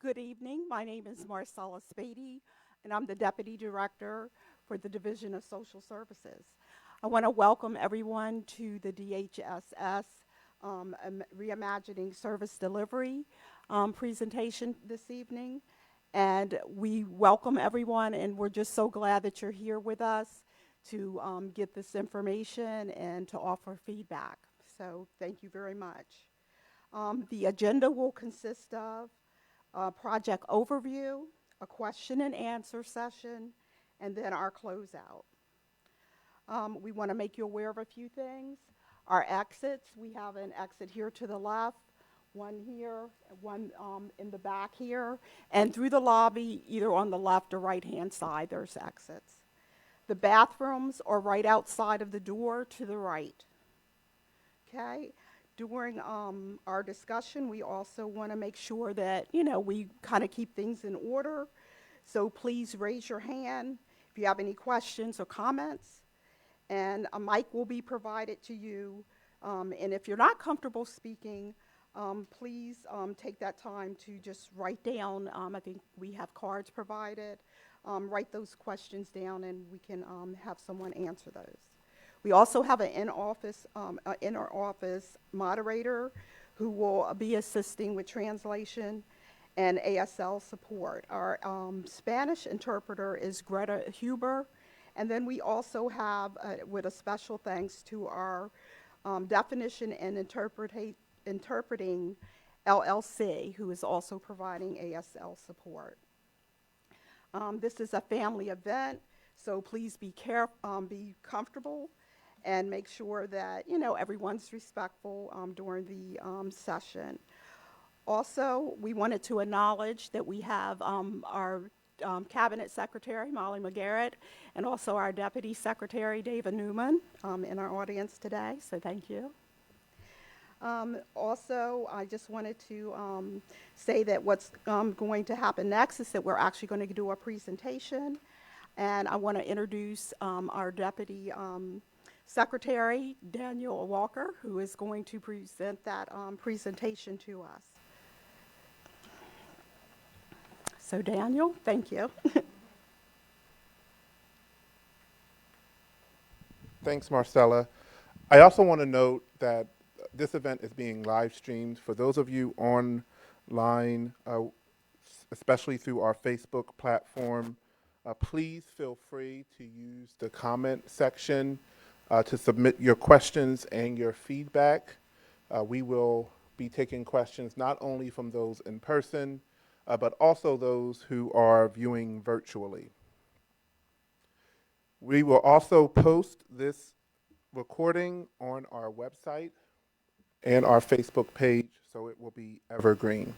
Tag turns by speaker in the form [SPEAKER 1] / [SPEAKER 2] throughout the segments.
[SPEAKER 1] Good evening. My name is Marcella Spady, and I'm the Deputy Director for the Division of Social Services. I want to welcome everyone to the DHSS Reimagining Service Delivery presentation this evening. And we welcome everyone, and we're just so glad that you're here with us to get this information and to offer feedback. So thank you very much. The agenda will consist of a project overview, a question and answer session, and then our closeout. We want to make you aware of a few things. Our exits, we have an exit here to the left, one here, one in the back here, and through the lobby, either on the left or right-hand side, there's exits. The bathrooms are right outside of the door to the right. Okay? During our discussion, we also want to make sure that, we kind of keep things in order. So please raise your hand if you have any questions or comments. And a mic will be provided to you. And if you're not comfortable speaking, please take that time to just write down. I think we have cards provided. Write those questions down, and we can have someone answer those. We also have an inter-office moderator who will be assisting with translation and ASL support. Our Spanish interpreter is Greta Huber. And then we also have, with a special thanks to our definition and interpreting LLC, who is also providing ASL support. This is a family event, so please be comfortable and make sure that, everyone's respectful during the session. Also, we wanted to acknowledge that we have our Cabinet Secretary, Molly McGarrett, and also our Deputy Secretary, David Newman, in our audience today, so thank you. Also, I just wanted to say that what's going to happen next is that we're actually going to do a presentation, and I want to introduce our Deputy Secretary, Daniel Walker, who is going to present that presentation to us. So Daniel, thank you.
[SPEAKER 2] Thanks, Marcella. I also want to note that this event is being live streamed. For those of you online, especially through our Facebook platform, please feel free to use the comment section to submit your questions and your feedback. We will be taking questions not only from those in person, but also those who are viewing virtually. We will also post this recording on our website and our Facebook page, so it will be evergreen.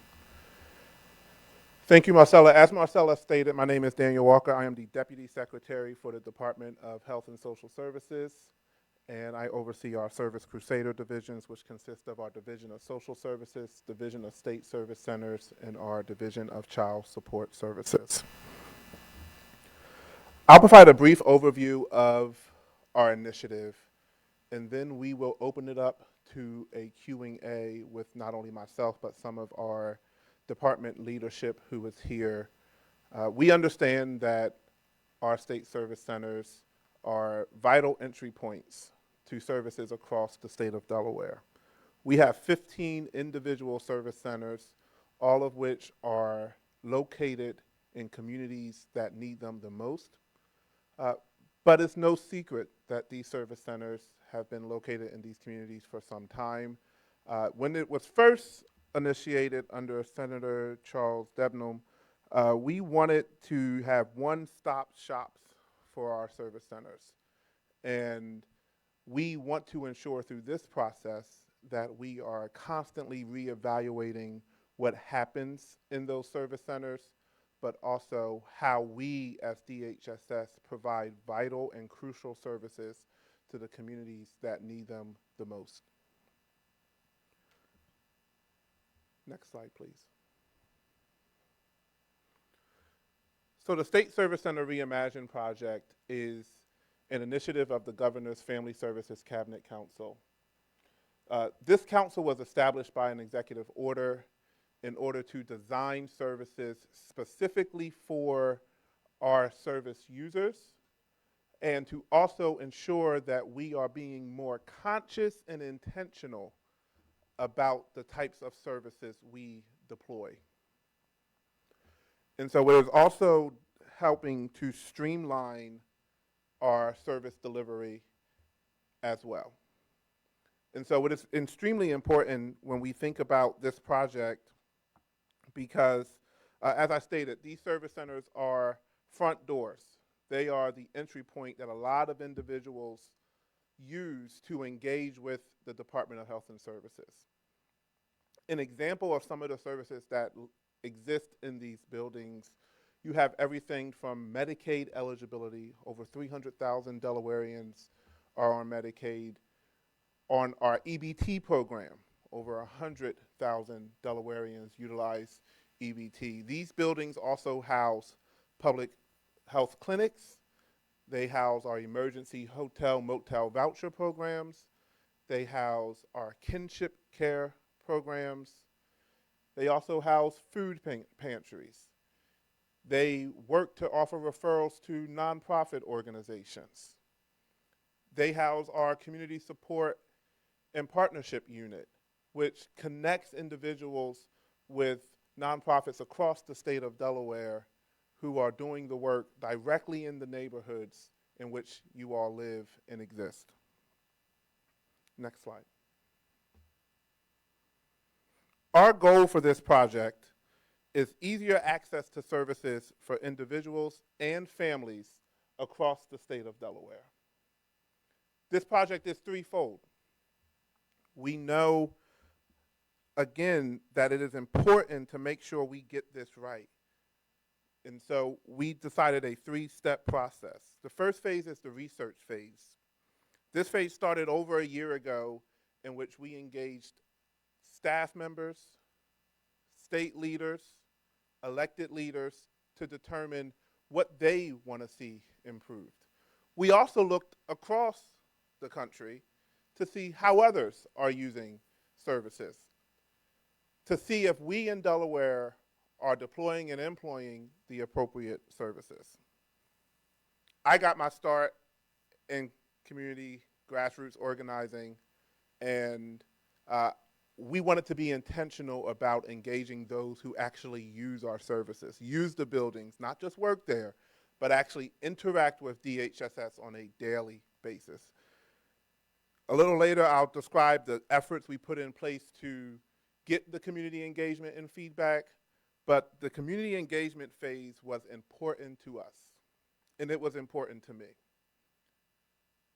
[SPEAKER 2] Thank you, Marcella. As Marcella stated, my name is Daniel Walker. I am the Deputy Secretary for the Department of Health and Social Services, and I oversee our Service Crusader divisions, which consist of our Division of Social Services, Division of State Service Centers, and our Division of Child Support Services. I'll provide a brief overview of our initiative, and then we will open it up to a Q&A with not only myself, but some of our department leadership who is here. We understand that our state service centers are vital entry points to services across the state of Delaware. We have 15 individual service centers, all of which are located in communities that need them the most. But it's no secret that these service centers have been located in these communities for some time. When it was first initiated under Senator Charles Debnam, we wanted to have one-stop shops for our service centers. And we want to ensure through this process that we are constantly reevaluating what happens in those service centers, but also how we as DHSS provide vital and crucial services to the communities that need them the most. Next slide, please. So the State Service Center Reimagine project is an initiative of the Governor's Family Services Cabinet Council. This council was established by an executive order in order to design services specifically for our service users, and to also ensure that we are being more conscious and intentional about the types of services we deploy. And so it is also helping to streamline our service delivery as well. And so it is extremely important when we think about this project because, as I stated, these service centers are front doors. They are the entry point that a lot of individuals use to engage with the Department of Health and Services. An example of some of the services that exist in these buildings, you have everything from Medicaid eligibility. Over 300,000 Delawareans are on Medicaid. On our EBT program, over 100,000 Delawareans utilize EBT. These buildings also house public health clinics. They house our emergency hotel motel voucher programs. They house our kinship care programs. They also house food pantries. They work to offer referrals to nonprofit organizations. They house our community support and partnership unit, which connects individuals with nonprofits across the state of Delaware who are doing the work directly in the neighborhoods in which you all live and exist. Next slide. Our goal for this project is easier access to services for individuals and families across the state of Delaware. This project is threefold. We know, again, that it is important to make sure we get this right. And so we decided a three-step process. The first phase is the research phase. This phase started over a year ago, in which we engaged staff members, state leaders, elected leaders to determine what they want to see improved. We also looked across the country to see how others are using services, to see if we in Delaware are deploying and employing the appropriate services. I got my start in community grassroots organizing, and we wanted to be intentional about engaging those who actually use our services, use the buildings, not just work there, but actually interact with DHSS on a daily basis. A little later, I'll describe the efforts we put in place to get the community engagement and feedback, but the community engagement phase was important to us, and it was important to me.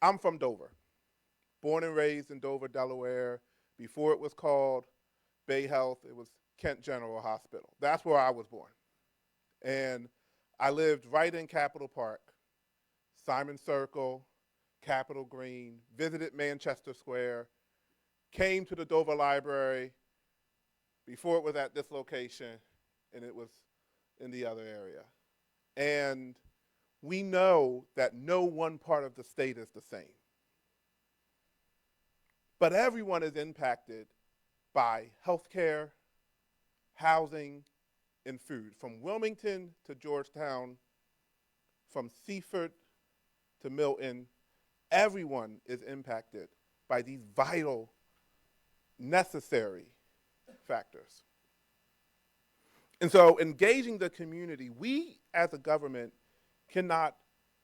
[SPEAKER 2] I'm from Dover, born and raised in Dover, Delaware. Before it was called Bay Health, it was Kent General Hospital. That's where I was born. And I lived right in Capitol Park, Simon Circle, Capitol Green, visited Manchester Square, came to the Dover Library before it was at this location, and it was in the other area. And we know that no one part of the state is the same. But everyone is impacted by healthcare, housing, and food. From Wilmington to Georgetown, from Seaford to Milton, everyone is impacted by these vital, necessary factors. And so engaging the community, we as a government cannot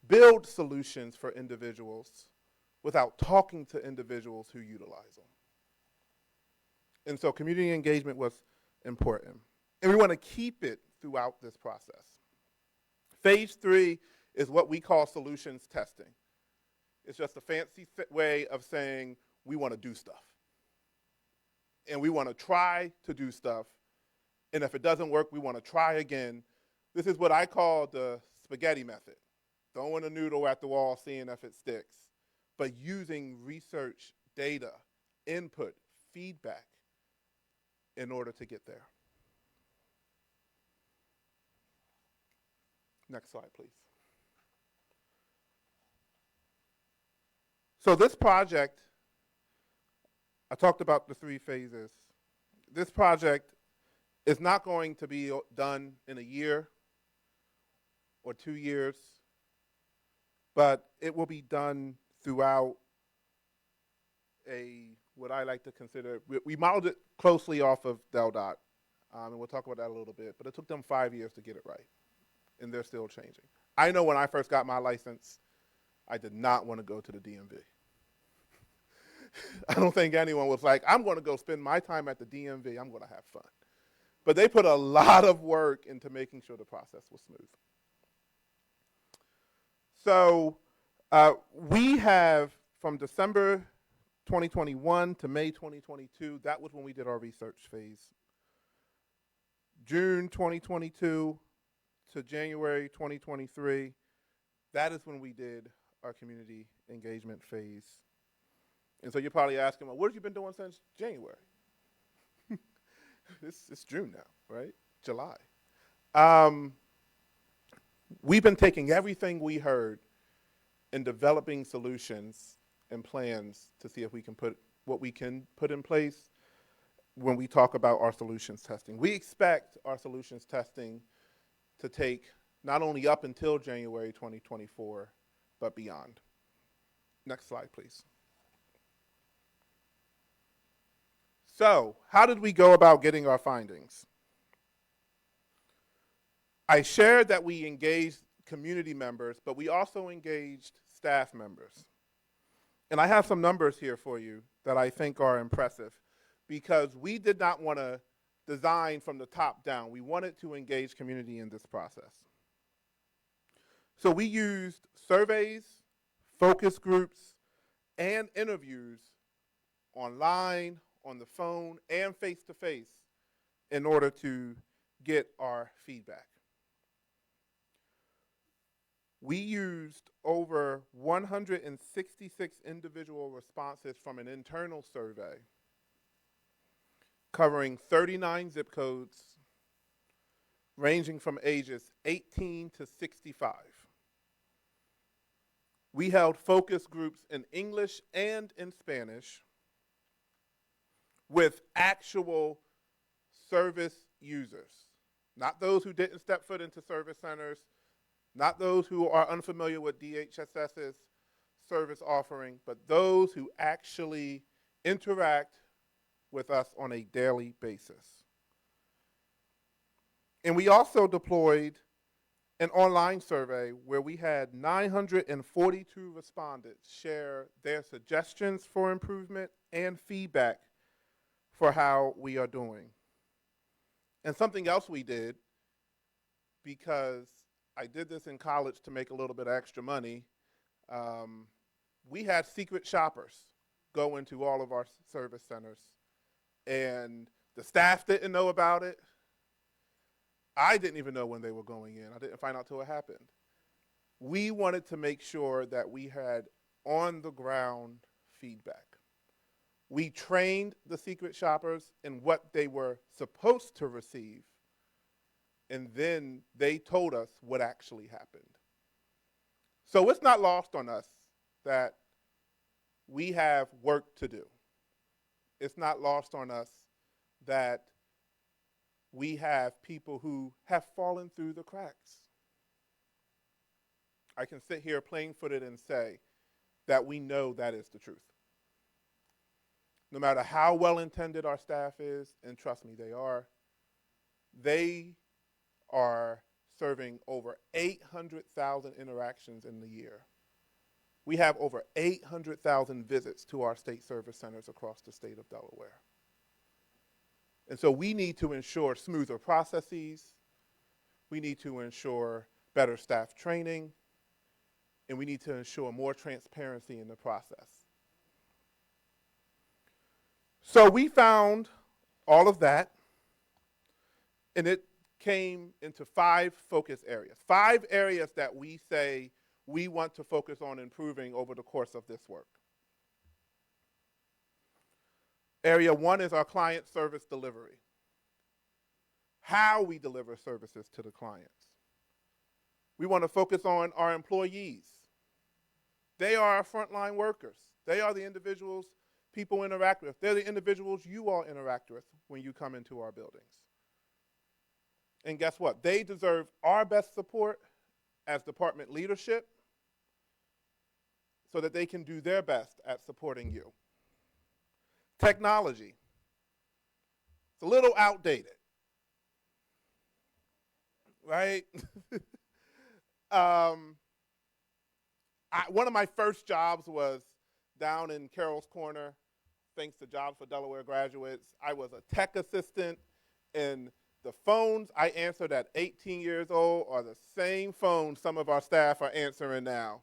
[SPEAKER 2] build solutions for individuals without talking to individuals who utilize them. And so community engagement was important. And we want to keep it throughout this process. Phase 3 is what we call solutions testing. It's just a fancy way of saying we want to do stuff. And we want to try to do stuff. And if it doesn't work, we want to try again. This is what I call the spaghetti method. Throwing a noodle at the wall, seeing if it sticks. But using research, data, input, feedback in order to get there. Next slide, please. So this project, I talked about the 3 phases. This project It's not going to be done in a year or 2 years, but it will be done throughout what I like to consider, we modeled it closely off of Del Dot, and we'll talk about that a little bit, but it took them 5 years to get it right, and they're still changing. I know when I first got my license, I did not want to go to the DMV. I don't think anyone was like, I'm going to go spend my time at the DMV, I'm going to have fun. But they put a lot of work into making sure the process was smooth. So we have, from December 2021 to May 2022, that was when we did our research phase. June 2022 to January 2023, that is when we did our community engagement phase. And so you're probably asking, well, what have you been doing since January? It's June now, right? July. We've been taking everything we heard and developing solutions and plans to see if we can put what we can put in place when we talk about our solutions testing. We expect our solutions testing to take not only up until January 2024, but beyond. Next slide, please. So, how did we go about getting our findings? I shared that we engaged community members, but we also engaged staff members. And I have some numbers here for you that I think are impressive, because we did not want to design from the top down. We wanted to engage community in this process. So we used surveys, focus groups, and interviews online, on the phone, and face-to-face in order to get our feedback. We used over 166 individual responses from an internal survey covering 39 zip codes ranging from ages 18 to 65. We held focus groups in English and in Spanish with actual service users, not those who didn't step foot into service centers, not those who are unfamiliar with DHSS's service offering, but those who actually interact with us on a daily basis. And we also deployed an online survey where we had 942 respondents share their suggestions for improvement and feedback for how we are doing. And something else we did, because I did this in college to make a little bit of extra money, we had secret shoppers go into all of our service centers, and the staff didn't know about it. I didn't even know when they were going in. I didn't find out till it happened. We wanted to make sure that we had on-the-ground feedback. We trained the secret shoppers in what they were supposed to receive, and then they told us what actually happened. So it's not lost on us that we have work to do. It's not lost on us that we have people who have fallen through the cracks. I can sit here plain-footed and say that we know that is the truth. No matter how well-intended our staff is, and trust me, they are serving over 800,000 interactions in the year. We have over 800,000 visits to our state service centers across the state of Delaware. And so we need to ensure smoother processes, we need to ensure better staff training, and we need to ensure more transparency in the process. So we found all of that, and it came into 5 focus areas. 5 areas that we say we want to focus on improving over the course of this work. Area 1 is our client service delivery. How we deliver services to the clients. We want to focus on our employees. They are our frontline workers. They are the individuals people interact with. They're the individuals you all interact with when you come into our buildings. And guess what? They deserve our best support as department leadership so that they can do their best at supporting you. Technology. It's a little outdated, right? One of my first jobs was down in Carroll's Corner, thanks to Jobs for Delaware graduates. I was a tech assistant, and the phones I answered at 18 years old are the same phones some of our staff are answering now.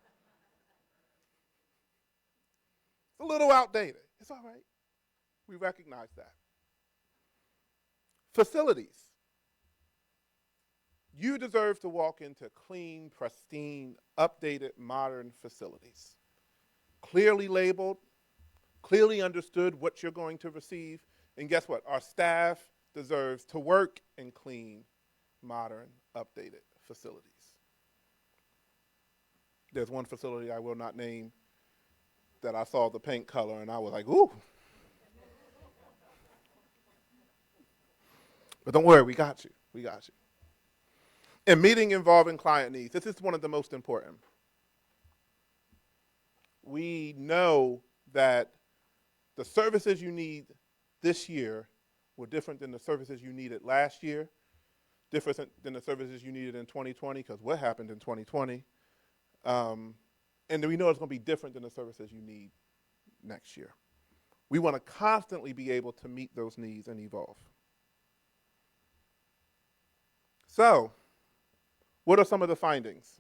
[SPEAKER 2] It's a little outdated. It's all right. We recognize that. Facilities. You deserve to walk into clean, pristine, updated, modern facilities. Clearly labeled, clearly understood what you're going to receive. And guess what? Our staff deserves to work in clean, modern, updated facilities. There's one facility I will not name that I saw the paint color and I was like, ooh. But don't worry, we got you. We got you. And meeting involving client needs. This is one of the most important. We know that the services you need this year were different than the services you needed last year, different than the services you needed in 2020, because what happened in 2020? And then we know it's going to be different than the services you need next year. We want to constantly be able to meet those needs and evolve. So, what are some of the findings?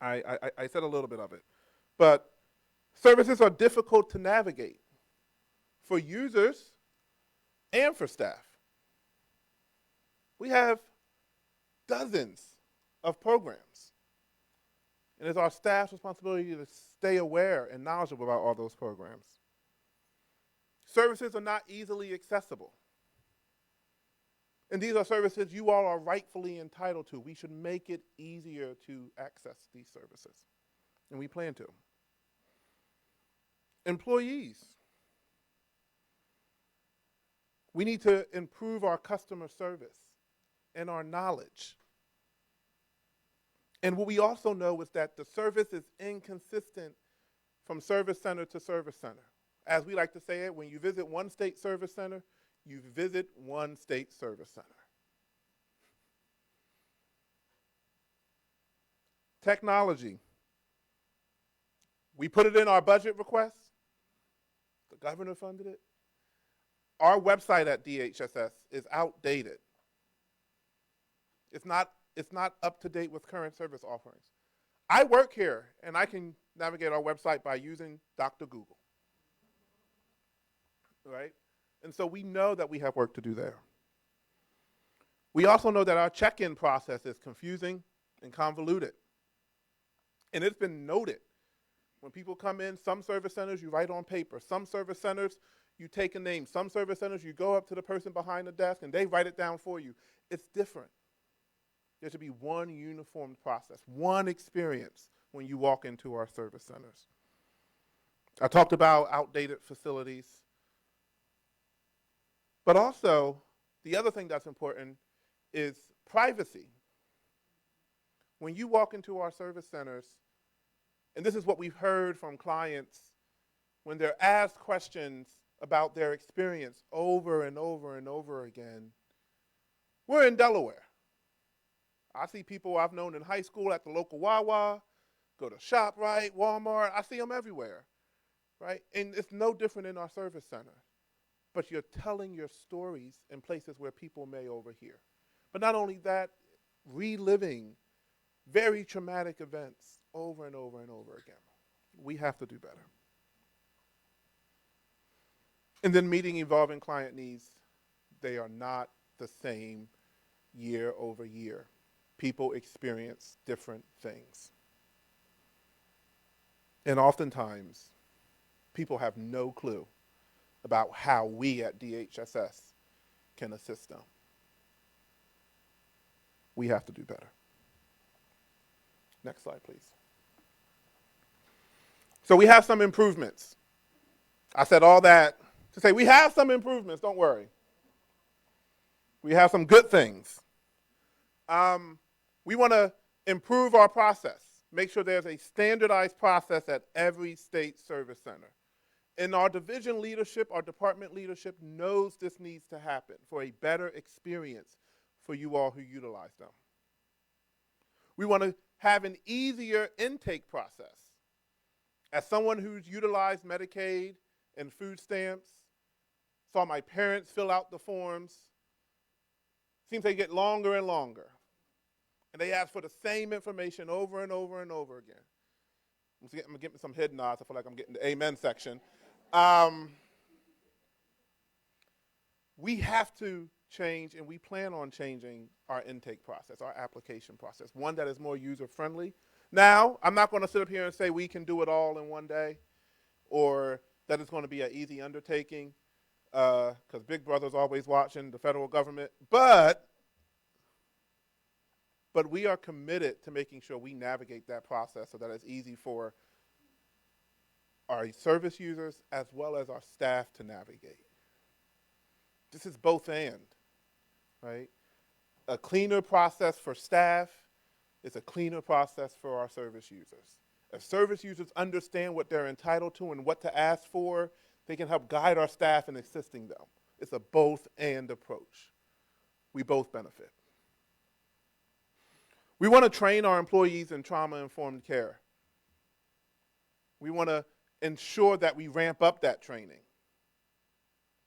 [SPEAKER 2] I said a little bit of it. But services are difficult to navigate for users and for staff. We have dozens of programs. And it's our staff's responsibility to stay aware and knowledgeable about all those programs. Services are not easily accessible. And these are services you all are rightfully entitled to. We should make it easier to access these services. And we plan to. Employees. We need to improve our customer service and our knowledge. And what we also know is that the service is inconsistent from service center to service center. As we like to say it, when you visit one state service center, you visit one state service center. Technology. We put it in our budget request. The governor funded it. Our website at DHSS is outdated. It's not up to date with current service offerings. I work here, and I can navigate our website by using Dr. Google. Right? And so we know that we have work to do there. We also know that our check-in process is confusing and convoluted. And it's been noted. When people come in, some service centers you write on paper. Some service centers you take a name. Some service centers you go up to the person behind the desk and they write it down for you. It's different. There should be one uniform process, one experience when you walk into our service centers. I talked about outdated facilities. But also, the other thing that's important is privacy. When you walk into our service centers, and this is what we've heard from clients when they're asked questions about their experience over and over and over again. We're in Delaware. I see people I've known in high school at the local Wawa, go to ShopRite, Walmart. I see them everywhere, right? And it's no different in our service center. But you're telling your stories in places where people may overhear. But not only that, reliving very traumatic events over and over and over again. We have to do better. And then meeting evolving client needs. They are not the same year over year. People experience different things. And oftentimes, people have no clue about how we at DHSS can assist them. We have to do better. Next slide, please. So we have some improvements. I said all that to say we have some improvements, don't worry. We have some good things. We want to improve our process, make sure there's a standardized process at every state service center. And our division leadership, our department leadership knows this needs to happen for a better experience for you all who utilize them. We want to have an easier intake process. As someone who's utilized Medicaid and food stamps, saw my parents fill out the forms, seems they get longer and longer. And they ask for the same information over and over and over again. I'm going to get some head nods. I feel like I'm getting the amen section. We have to change, and we plan on changing our intake process, our application process, one that is more user-friendly. Now, I'm not going to sit up here and say we can do it all in one day or that it's going to be an easy undertaking because Big Brother's always watching, the federal government. But we are committed to making sure we navigate that process so that it's easy for our service users as well as our staff to navigate. This is both and, right? A cleaner process for staff is a cleaner process for our service users. If service users understand what they're entitled to and what to ask for, they can help guide our staff in assisting them. It's a both and approach. We both benefit. We want to train our employees in trauma-informed care. We want to ensure that we ramp up that training.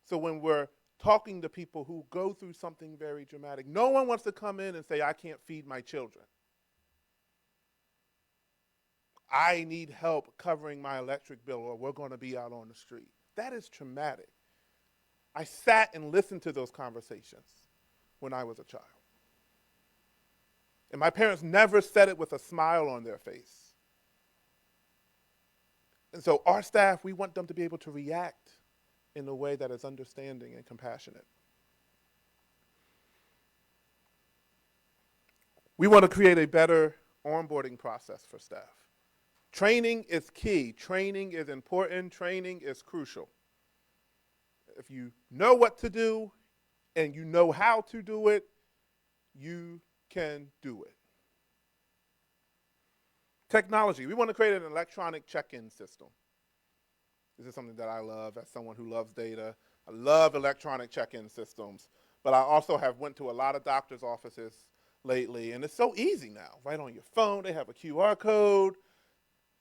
[SPEAKER 2] So when we're talking to people who go through something very dramatic, no one wants to come in and say, I can't feed my children. I need help covering my electric bill or we're going to be out on the street. That is traumatic. I sat and listened to those conversations when I was a child. And my parents never said it with a smile on their face. And so our staff, we want them to be able to react in a way that is understanding and compassionate. We want to create a better onboarding process for staff. Training is key. Training is important. Training is crucial. If you know what to do and you know how to do it, you can do it. Technology. We want to create an electronic check-in system. This is something that I love as someone who loves data. I love electronic check-in systems, but I also have went to a lot of doctor's offices lately, and it's so easy now, right on your phone. They have a QR code.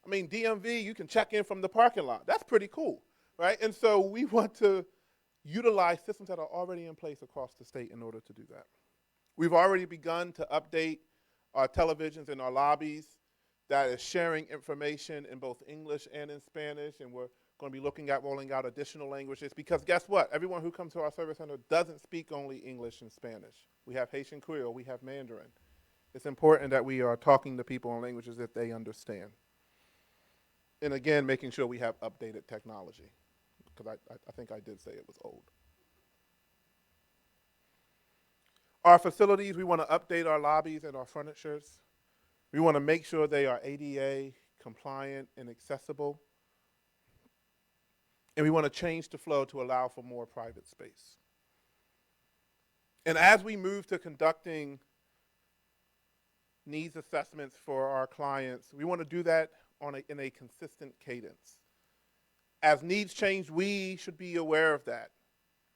[SPEAKER 2] I mean, DMV, you can check in from the parking lot. That's pretty cool, right? And so we want to utilize systems that are already in place across the state in order to do that. We've already begun to update our televisions in our lobbies that is sharing information in both English and in Spanish, and we're going to be looking at rolling out additional languages because guess what? Everyone who comes to our service center doesn't speak only English and Spanish. We have Haitian Creole, we have Mandarin. It's important that we are talking to people in languages that they understand. And again, making sure we have updated technology, because I think I did say it was old. Our facilities, we want to update our lobbies and our furnitures. We want to make sure they are ADA compliant and accessible. And we want to change the flow to allow for more private space. And as we move to conducting needs assessments for our clients, we want to do that in a consistent cadence. As needs change, we should be aware of that.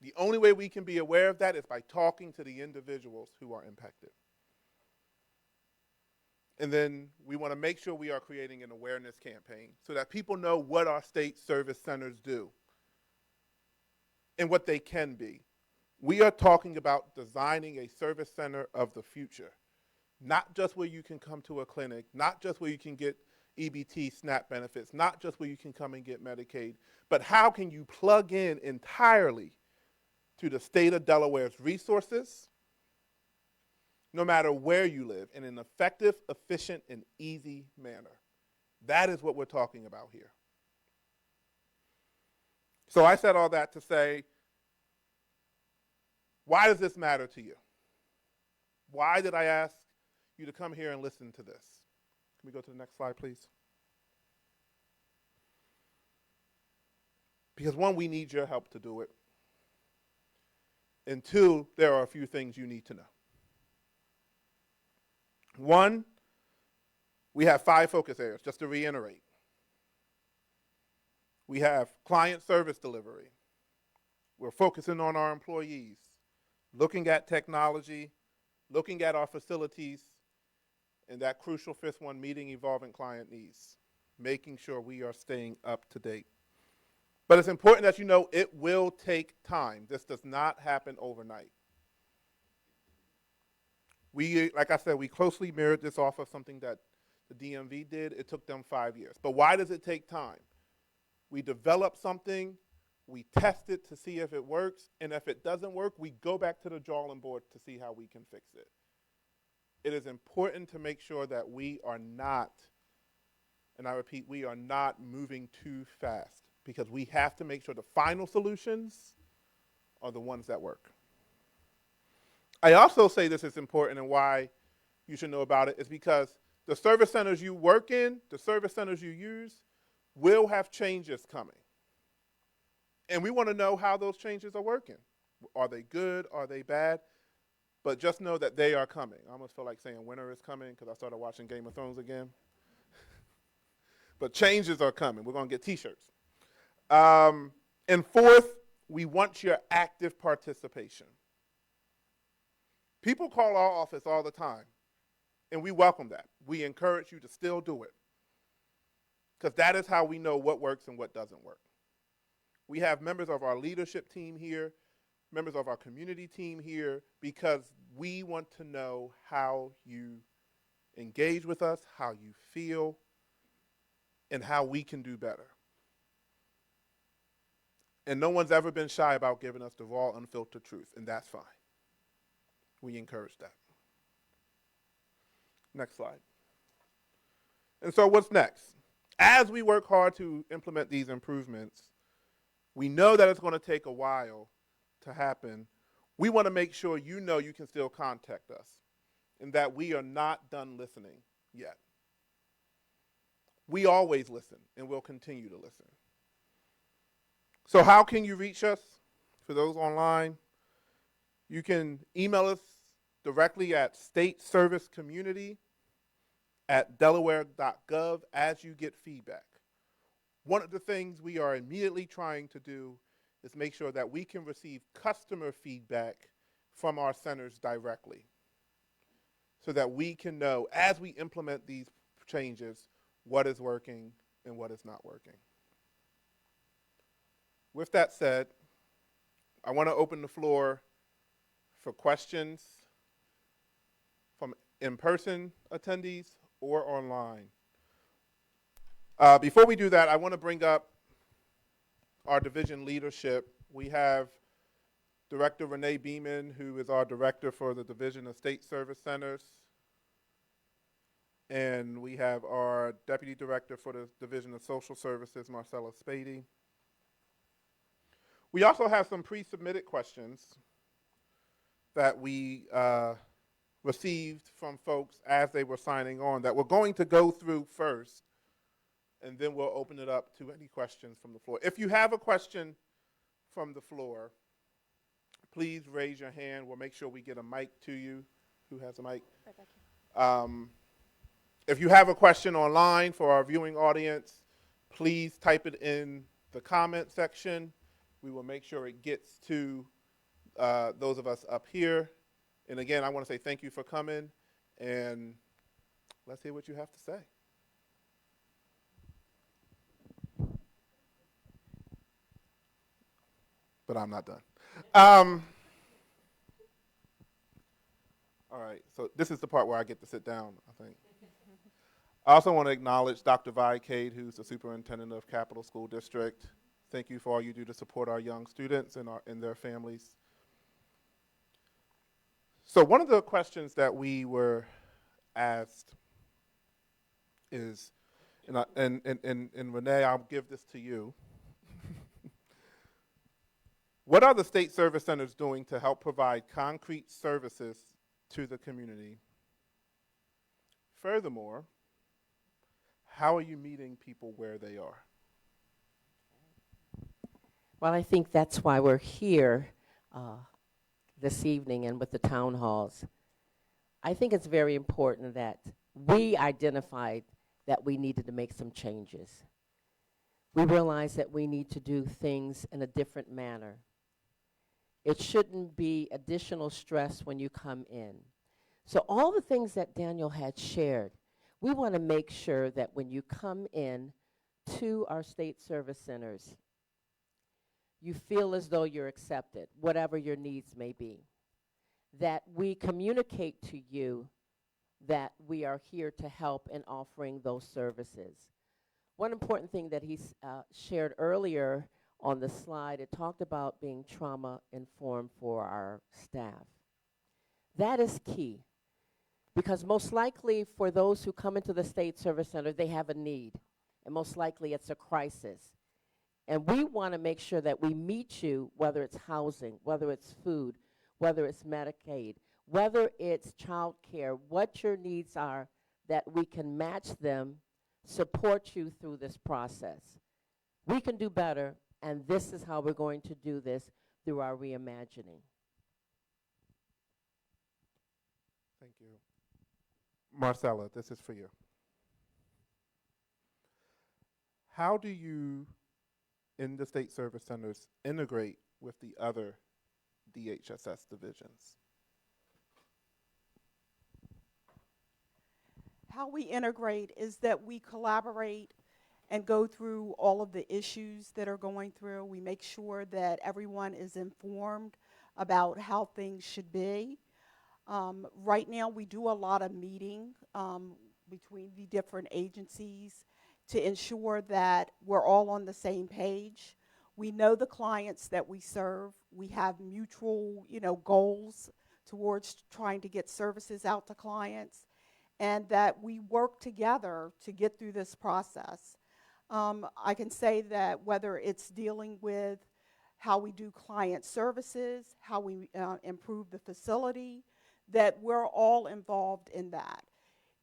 [SPEAKER 2] The only way we can be aware of that is by talking to the individuals who are impacted. And then we want to make sure we are creating an awareness campaign so that people know what our state service centers do and what they can be. We are talking about designing a service center of the future, not just where you can come to a clinic, not just where you can get EBT SNAP benefits, not just where you can come and get Medicaid, but how can you plug in entirely to the state of Delaware's resources, no matter where you live, in an effective, efficient, and easy manner. That is what we're talking about here. So I said all that to say, why does this matter to you? Why did I ask you to come here and listen to this? Can we go to the next slide, please? Because one, we need your help to do it. And two, there are a few things you need to know. One, we have 5 focus areas, just to reiterate. We have client service delivery. We're focusing on our employees, looking at technology, looking at our facilities, and that crucial 5th one, meeting evolving client needs, making sure we are staying up to date. But it's important that you know it will take time. This does not happen overnight. We, like I said, we closely mirrored this off of something that the DMV did. It took them 5 years. But why does it take time? We develop something, we test it to see if it works, and if it doesn't work, we go back to the drawing board to see how we can fix it. It is important to make sure that we are not, and I repeat, we are not moving too fast, because we have to make sure the final solutions are the ones that work. I also say this is important, and why you should know about it is because the service centers you work in, the service centers you use, will have changes coming. And we want to know how those changes are working. Are they good? Are they bad? But just know that they are coming. I almost feel like saying winter is coming because I started watching Game of Thrones again. But changes are coming. We're going to get t-shirts. And fourth, we want your active participation. People call our office all the time, and we welcome that. We encourage you to still do it, because that is how we know what works and what doesn't work. We have members of our leadership team here, members of our community team here, because we want to know how you engage with us, how you feel, and how we can do better. And no one's ever been shy about giving us the raw, unfiltered truth, and that's fine. We encourage that. Next slide. And so what's next? As we work hard to implement these improvements, we know that it's going to take a while to happen. We want to make sure you know you can still contact us and that we are not done listening yet. We always listen, and we'll continue to listen. So how can you reach us? For those online, you can email us directly at stateservicecommunity@delaware.gov as you get feedback. One of the things we are immediately trying to do is make sure that we can receive customer feedback from our centers directly, so that we can know, as we implement these changes, what is working and what is not working. With that said, I want to open the floor for questions from in-person attendees or online. Before we do that, I want to bring up our division leadership. We have Director Renee Beeman, who is our director for the Division of State Service Centers. And we have our Deputy Director for the Division of Social Services, Marcella Spady. We also have some pre-submitted questions that we received from folks as they were signing on that we're going to go through first, and then we'll open it up to any questions from the floor. If you have a question from the floor, please raise your hand. We'll make sure we get a mic to you. Who has a mic?
[SPEAKER 1] Right back here.
[SPEAKER 2] If you have a question online for our viewing audience, please type it in the comment section. We will make sure it gets to those of us up here. And again, I want to say thank you for coming, and let's hear what you have to say. But I'm not done. All right, so this is the part where I get to sit down, I think. I also want to acknowledge Dr. Vi Cade, who's the superintendent of Capital School District. Thank you for all you do to support our young students and their families. So one of the questions that we were asked is, and Renee, I'll give this to you. What are the state service centers doing to help provide concrete services to the community? Furthermore, how are you meeting people where they are?
[SPEAKER 3] Well, I think that's why we're here this evening and with the town halls. I think it's very important that we identified that we needed to make some changes. We realized that we need to do things in a different manner. It shouldn't be additional stress when you come in. So all the things that Daniel had shared, we want to make sure that when you come in to our state service centers, you feel as though you're accepted, whatever your needs may be. That we communicate to you that we are here to help in offering those services. One important thing that he shared earlier on the slide, it talked about being trauma informed for our staff. That is key, because most likely for those who come into the State Service Center, they have a need, and most likely it's a crisis. And we want to make sure that we meet you, whether it's housing, whether it's food, whether it's Medicaid, whether it's child care, what your needs are, that we can match them, support you through this process. We can do better, and this is how we're going to do this through our reimagining.
[SPEAKER 2] Thank you. Marcella, this is for you. How do you, in the state service centers, integrate with the other DHSS divisions?
[SPEAKER 1] How we integrate is that we collaborate and go through all of the issues that are going through. We make sure that everyone is informed about how things should be. Right now, we do a lot of meeting between the different agencies to ensure that we're all on the same page. We know the clients that we serve. We have mutual, goals towards trying to get services out to clients, and that we work together to get through this process. I can say that whether it's dealing with how we do client services, how we improve the facility, that we're all involved in that.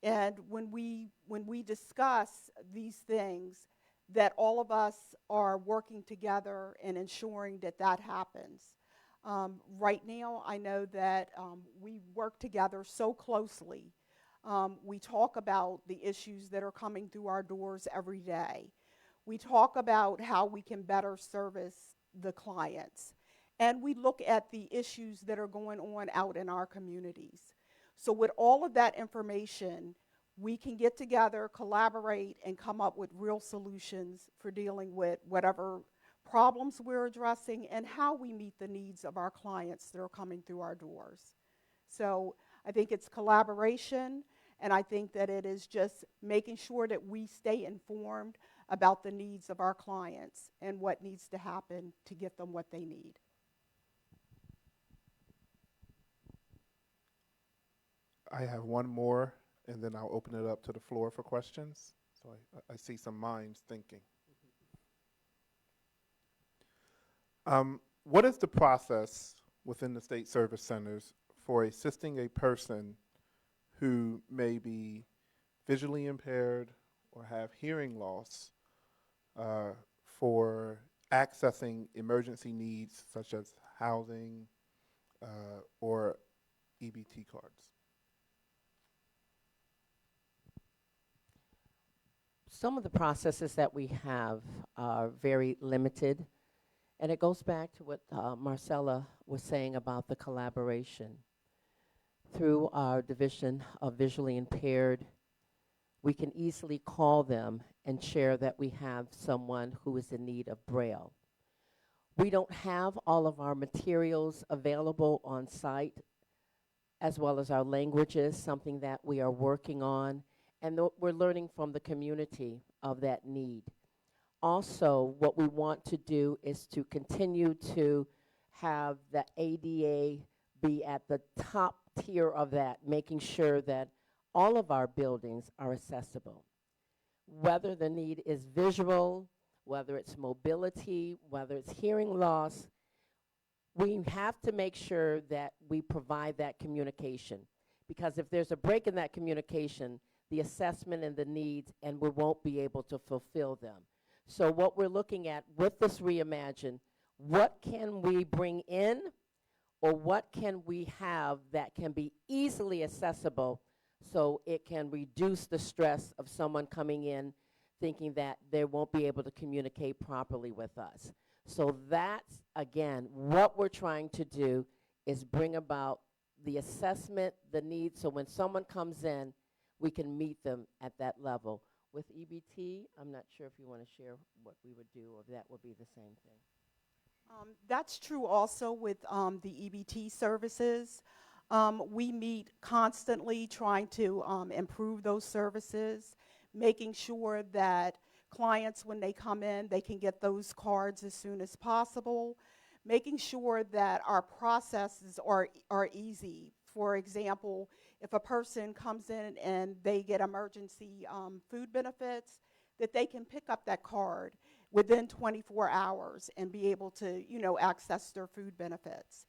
[SPEAKER 1] And when we discuss these things, that all of us are working together and ensuring that that happens. Right now, I know that we work together so closely. We talk about the issues that are coming through our doors every day. We talk about how we can better service the clients. And we look at the issues that are going on out in our communities. So with all of that information, we can get together, collaborate, and come up with real solutions for dealing with whatever problems we're addressing and how we meet the needs of our clients that are coming through our doors. So I think it's collaboration, and I think that it is just making sure that we stay informed about the needs of our clients and what needs to happen to get them what they need.
[SPEAKER 2] I have one more, and then I'll open it up to the floor for questions. So I see some minds thinking. What is the process within the state service centers for assisting a person who may be visually impaired or have hearing loss for accessing emergency needs such as housing or EBT cards?
[SPEAKER 3] Some of the processes that we have are very limited, and it goes back to what Marcella was saying about the collaboration. Through our division of visually impaired, we can easily call them and share that we have someone who is in need of Braille. We don't have all of our materials available on site, as well as our languages, something that we are working on, and we're learning from the community of that need. Also, what we want to do is to continue to have the ADA be at the top tier of that, making sure that all of our buildings are accessible. Whether the need is visual, whether it's mobility, whether it's hearing loss, we have to make sure that we provide that communication. Because if there's a break in that communication, the assessment and the needs, and we won't be able to fulfill them. So what we're looking at with this reimagine, what can we bring in? or what can we have that can be easily accessible so it can reduce the stress of someone coming in thinking that they won't be able to communicate properly with us. So that's, again, what we're trying to do is bring about the assessment, the needs, so when someone comes in, we can meet them at that level. With EBT, I'm not sure if you want to share what we would do, or that would be the same thing.
[SPEAKER 1] That's true also with the EBT services. We meet constantly trying to improve those services, making sure that clients, when they come in, they can get those cards as soon as possible, making sure that our processes are easy. For example, if a person comes in and they get emergency food benefits, that they can pick up that card within 24 hours and be able to, access their food benefits.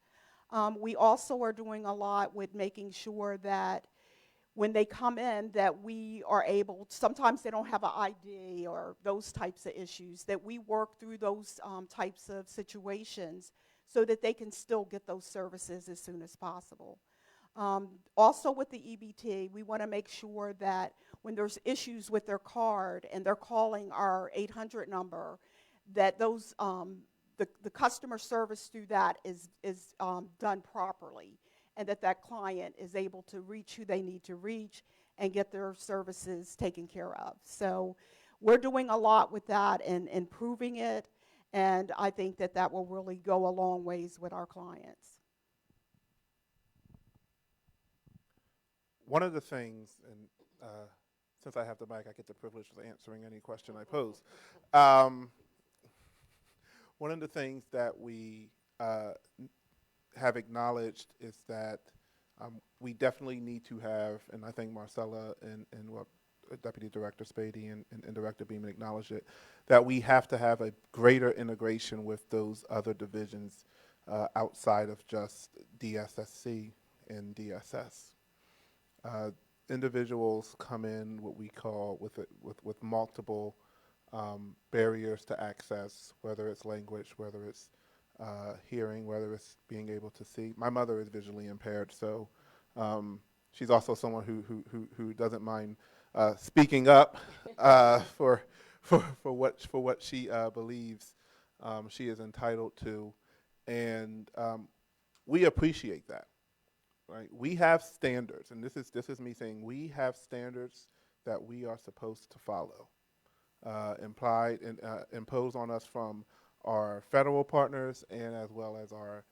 [SPEAKER 1] We also are doing a lot with making sure that when they come in that we are able, sometimes they don't have an ID or those types of issues, that we work through those types of situations so that they can still get those services as soon as possible. Also with the EBT, we want to make sure that when there's issues with their card and they're calling our 800 number, that those the customer service through that is done properly, and that client is able to reach who they need to reach and get their services taken care of. So we're doing a lot with that and improving it, and I think that will really go a long ways with our clients.
[SPEAKER 2] One of the things, and since I have the mic, I get the privilege of answering any question I pose. One of the things that we have acknowledged is that we definitely need to have, and I think Marcella and what Deputy Director Spady and Director Beeman acknowledged it, that we have to have a greater integration with those other divisions outside of just DSSC and DSS. Individuals come in what we call with multiple barriers to access, whether it's language, whether it's hearing, whether it's being able to see. My mother is visually impaired, so she's also someone who doesn't mind speaking up for what she believes she is entitled to, and we appreciate that. Right, we have standards, and this is me saying we have standards that we are supposed to follow, implied and imposed on us from our federal partners and as well as our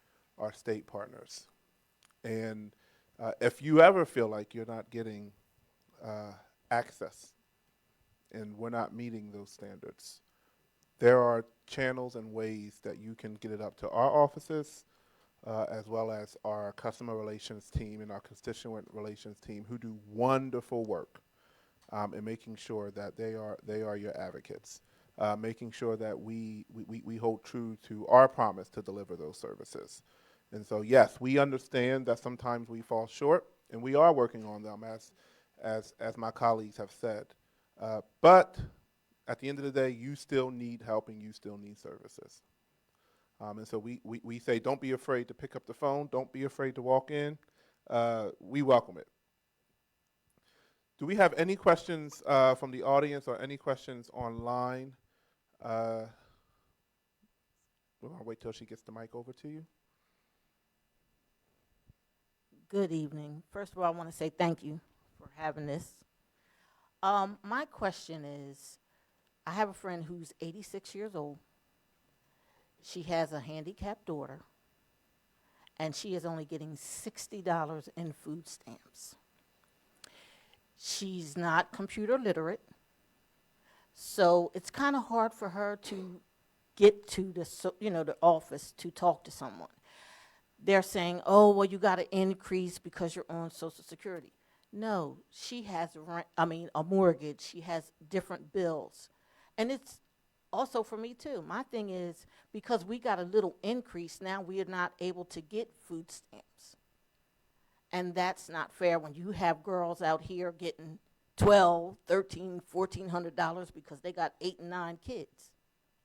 [SPEAKER 2] state partners. And if you ever feel like you're not getting access and we're not meeting those standards, there are channels and ways that you can get it up to our offices, as well as our customer relations team and our constituent relations team, who do wonderful work in making sure that they are your advocates, making sure that we hold true to our promise to deliver those services. And so, yes, we understand that sometimes we fall short, and we are working on them, as my colleagues have said. But at the end of the day, you still need help and you still need services. And so we say, don't be afraid to pick up the phone. Don't be afraid to walk in. We welcome it. Do we have any questions from the audience or any questions online? We'll wait till she gets the mic over to you.
[SPEAKER 4] Good evening. First of all, I want to say thank you for having this. My question is, I have a friend who's 86 years old. She has a handicapped daughter, and she is only getting $60 in food stamps. She's not computer literate, so it's kind of hard for her to get to the office to talk to someone. They're saying, oh, well, you got to increase because you're on Social Security. No, she has a mortgage. She has different bills, and it's also for me too. My thing is, because we got a little increase, now we are not able to get food stamps. And that's not fair when you have girls out here getting $1,200, $1,300, $1,400 because they got 8 and 9 kids.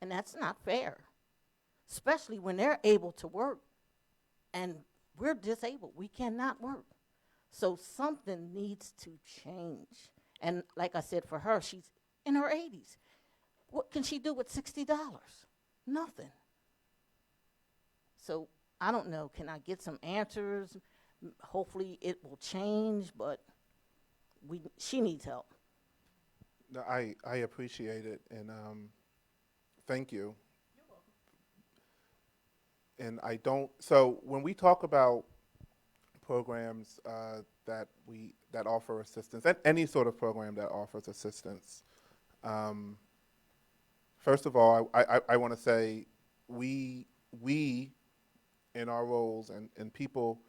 [SPEAKER 4] And that's not fair, especially when they're able to work and we're disabled. We cannot work. So something needs to change. And like I said, for her, she's in her 80s. What can she do with $60? Nothing. So I don't know. Can I get some answers? Hopefully it will change, but she needs help.
[SPEAKER 2] No, I appreciate it, and thank you. And I don't. So when we talk about programs that offer assistance, and any sort of program that offers assistance, first of all, I want to say we in our roles and people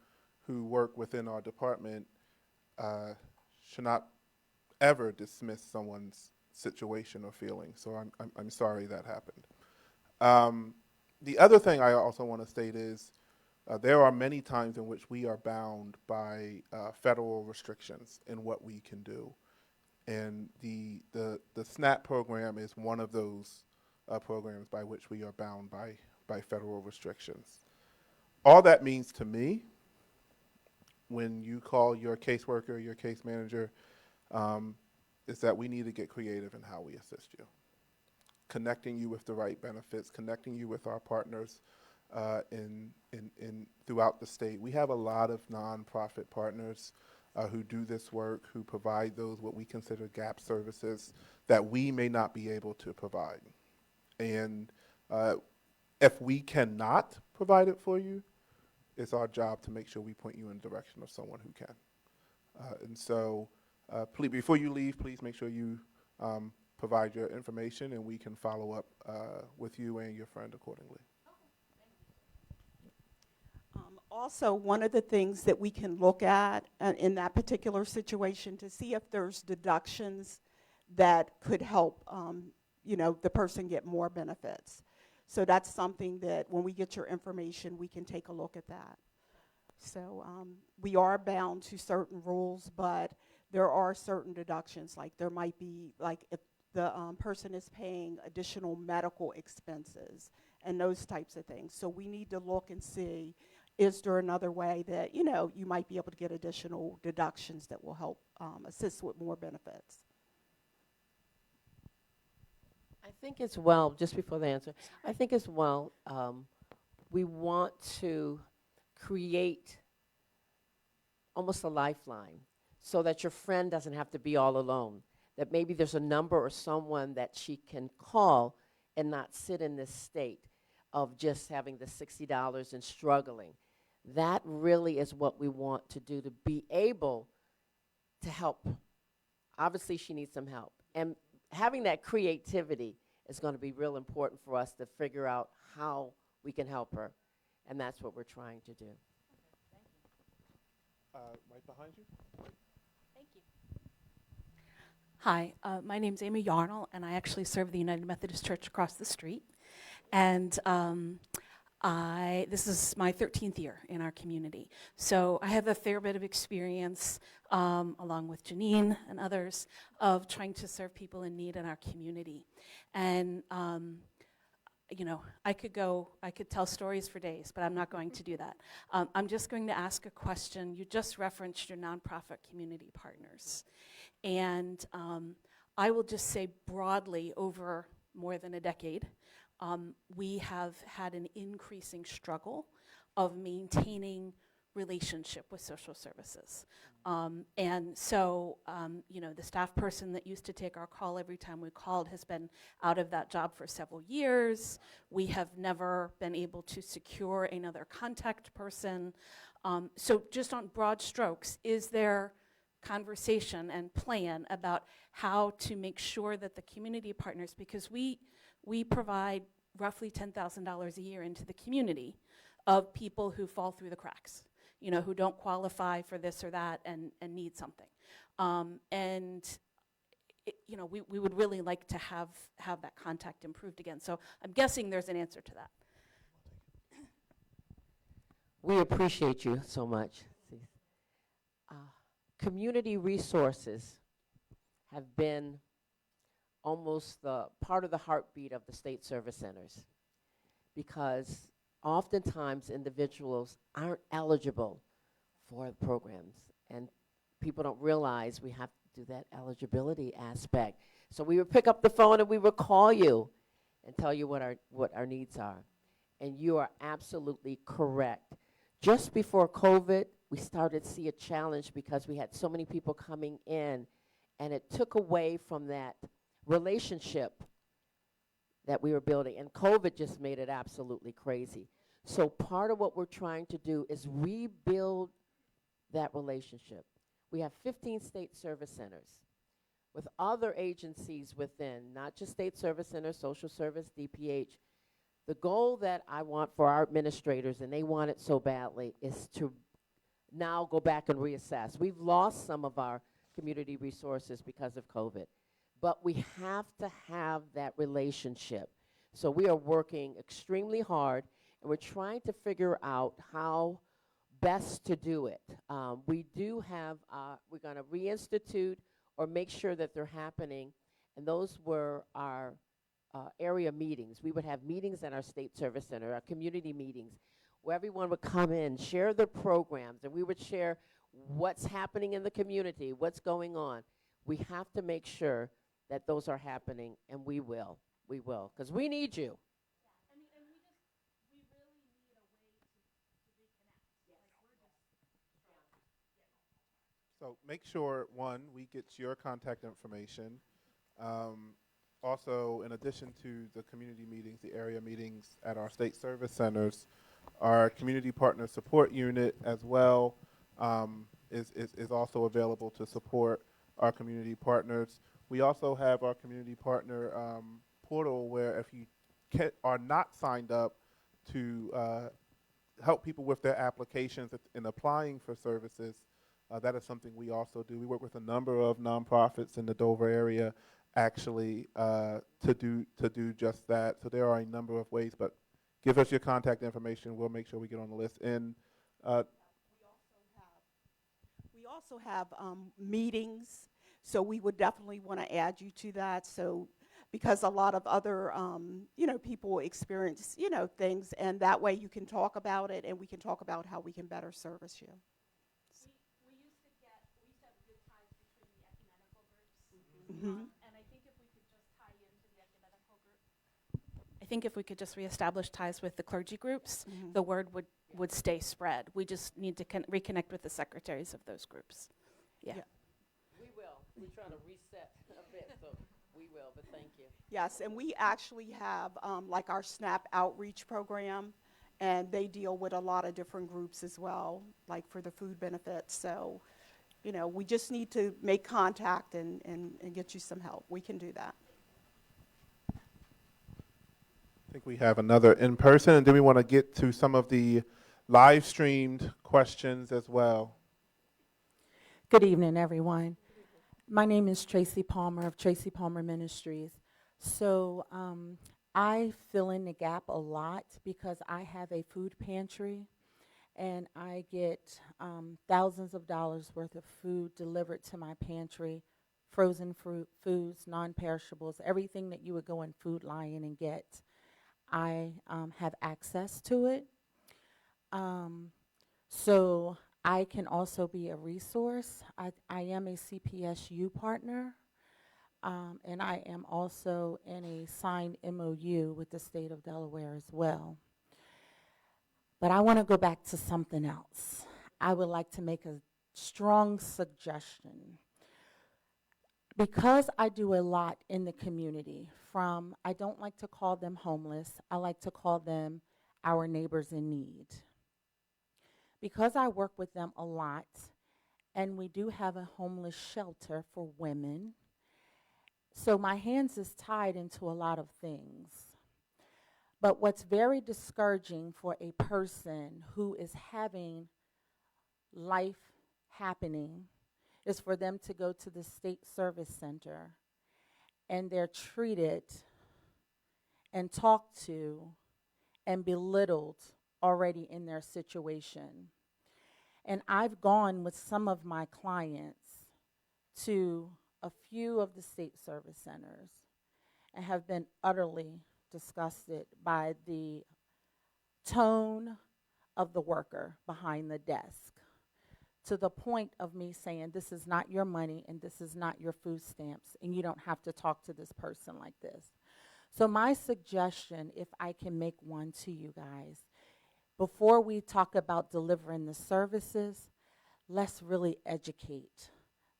[SPEAKER 2] who work within our department should not ever dismiss someone's situation or feeling. So I'm sorry that happened. The other thing I also want to state is there are many times in which we are bound by federal restrictions in what we can do. And the SNAP program is one of those programs by which we are bound by federal restrictions. All that means to me, when you call your caseworker, your case manager, is that we need to get creative in how we assist you. Connecting you with the right benefits, connecting you with our partners in throughout the state. We have a lot of nonprofit partners who do this work, who provide those what we consider gap services that we may not be able to provide. And if we cannot provide it for you, it's our job to make sure we point you in the direction of someone who can. And so please, before you leave, please make sure you provide your information and we can follow up with you and your friend accordingly.
[SPEAKER 1] Also, one of the things that we can look at in that particular situation to see if there's deductions that could help, the person get more benefits. So that's something that when we get your information, we can take a look at that. So we are bound to certain rules, but there are certain deductions. Like there might be, like if the person is paying additional medical expenses and those types of things. So we need to look and see, is there another way that, you might be able to get additional deductions that will help assist with more benefits.
[SPEAKER 3] I think as well, just before the answer, I think as well, we want to create almost a lifeline so that your friend doesn't have to be all alone, that maybe there's a number or someone that she can call and not sit in this state of just having the $60 and struggling. That really is what we want to do, to be able to help. Obviously, she needs some help. And having that creativity is going to be real important for us to figure out how we can help her. And that's what we're trying to do.
[SPEAKER 2] Right behind you.
[SPEAKER 5] Thank you. Hi, my name's Amy Yarnell, and I actually serve the United Methodist Church across the street. And this is my 13th year in our community. So I have a fair bit of experience, along with Janine and others, of trying to serve people in need in our community. And I could tell stories for days, but I'm not going to do that. I'm just going to ask a question. You just referenced your nonprofit community partners. And I will just say broadly, over more than a decade, we have had an increasing struggle of maintaining relationship with social services. And so, the staff person that used to take our call every time we called has been out of that job for several years. We have never been able to secure another contact person. So just on broad strokes, is there conversation and plan about how to make sure that the community partners, because we provide roughly $10,000 a year into the community of people who fall through the cracks, who don't qualify for this or that and need something. We would really like to have that contact improved again. So I'm guessing there's an answer to that.
[SPEAKER 3] We appreciate you so much. Community resources have been almost the part of the heartbeat of the state service centers, because oftentimes individuals aren't eligible for the programs, and people don't realize we have to do that eligibility aspect. So we would pick up the phone and we would call you and tell you what our needs are. And you are absolutely correct. Just before COVID, we started to see a challenge because we had so many people coming in, and it took away from that relationship that we were building. And COVID just made it absolutely crazy. So part of what we're trying to do is rebuild that relationship. We have 15 state service centers with other agencies within, not just state service centers, social service, DPH. The goal that I want for our administrators, and they want it so badly, is to now go back and reassess. We've lost some of our community resources because of COVID, but we have to have that relationship. So we are working extremely hard, and we're trying to figure out how best to do it. We do have, we're going to reinstitute or make sure that they're happening, and those were our area meetings. We would have meetings at our state service center, our community meetings, where everyone would come in, share their programs, and we would share what's happening in the community, what's going on. We have to make sure that those are happening, and we will, because we need you.
[SPEAKER 2] So make sure, one, we get your contact information. Also, in addition to the community meetings, the area meetings at our state service centers, our community partner support unit as well is also available to support our community partners. We also have our community partner portal where if you are not signed up to help people with their applications in applying for services, that is something we also do. We work with a number of nonprofits in the Dover area actually to do just that. So there are a number of ways, but give us your contact information. We'll make sure we get on the list. And
[SPEAKER 1] we also have meetings, so we would definitely want to add you to that. So because a lot of other people experience things, and that way you can talk about it, and we can talk about how we can better service you.
[SPEAKER 5] We used to have good ties between the ecumenical groups.
[SPEAKER 1] Mm-hmm.
[SPEAKER 5] And I think if we could just tie into the ecumenical group, I think if we could just reestablish ties with the clergy groups,
[SPEAKER 1] Mm-hmm.
[SPEAKER 5] the word would stay spread. We just need to reconnect with the secretaries of those groups. Yeah.
[SPEAKER 1] Yeah.
[SPEAKER 3] We will. We're trying to reset a bit, so we will, but thank you.
[SPEAKER 1] Yes, and we actually have like our SNAP outreach program, and they deal with a lot of different groups as well, like for the food benefits. So, we just need to make contact and get you some help. We can do that.
[SPEAKER 2] I think we have another in person, and then we want to get to some of the live streamed questions as well.
[SPEAKER 6] Good evening, everyone. My name is Tracy Palmer of Tracy Palmer Ministries. So I fill in the gap a lot because I have a food pantry, and I get thousands of dollars worth of food delivered to my pantry, frozen foods, non-perishables, everything that you would go in Food Lion and get. I have access to it. So I can also be a resource. I am a CPSU partner, and I am also in a signed MOU with the state of Delaware as well. But I want to go back to something else. I would like to make a strong suggestion. Because I do a lot in the community, I don't like to call them homeless, I like to call them our neighbors in need. Because I work with them a lot, and we do have a homeless shelter for women, so my hands is tied into a lot of things. But what's very discouraging for a person who is having life happening is for them to go to the state service center, and they're treated and talked to and belittled already in their situation. And I've gone with some of my clients to a few of the state service centers and have been utterly disgusted by the tone of the worker behind the desk, to the point of me saying, this is not your money and this is not your food stamps, and you don't have to talk to this person like this. So my suggestion, if I can make one to you guys, before we talk about delivering the services, let's really educate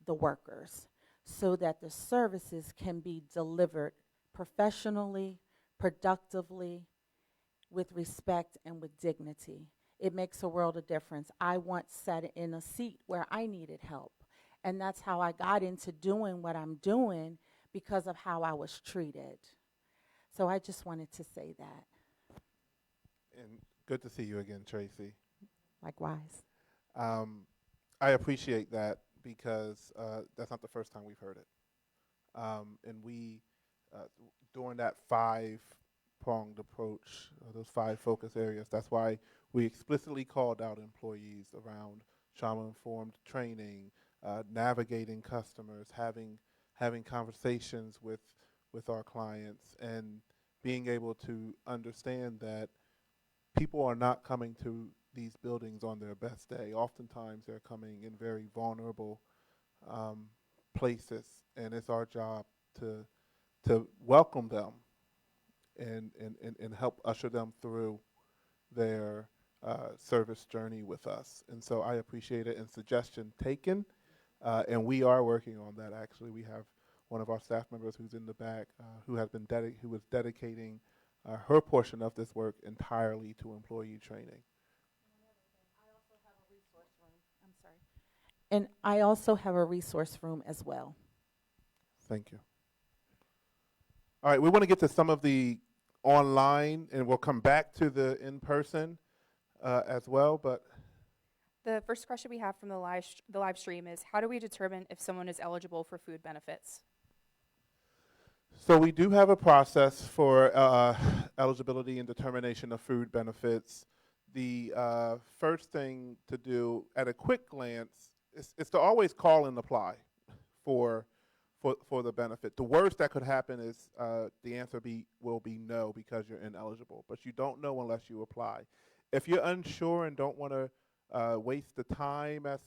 [SPEAKER 6] the workers so that the services can be delivered professionally, productively, with respect and with dignity. It makes a world of difference. I once sat in a seat where I needed help, and that's how I got into doing what I'm doing, because of how I was treated. So I just wanted to say that.
[SPEAKER 2] And good to see you again, Tracy.
[SPEAKER 6] Likewise.
[SPEAKER 2] I appreciate that because that's not the first time we've heard it. And we, during that five-pronged approach, those five focus areas, that's why we explicitly called out employees around trauma-informed training, navigating customers, having conversations with our clients, and being able to understand that people are not coming to these buildings on their best day. Oftentimes they're coming in very vulnerable places, and it's our job to welcome them and help usher them through their service journey with us. And so I appreciate it, and suggestion taken, and we are working on that. Actually, we have one of our staff members who's in the back who was dedicating her portion of this work entirely to employee training.
[SPEAKER 6] I'm sorry. And I also have a resource room as well.
[SPEAKER 2] Thank you. All right, we want to get to some of the online, and we'll come back to the in-person as well, but
[SPEAKER 7] The first question we have from the live stream is, how do we determine if someone is eligible for food benefits?
[SPEAKER 2] so we do have a process for eligibility and determination of food benefits. The first thing to do at a quick glance is to always call and apply for the benefit. The worst that could happen is the answer will be no, because you're ineligible, but you don't know unless you apply. If you're unsure and don't want to waste the time, as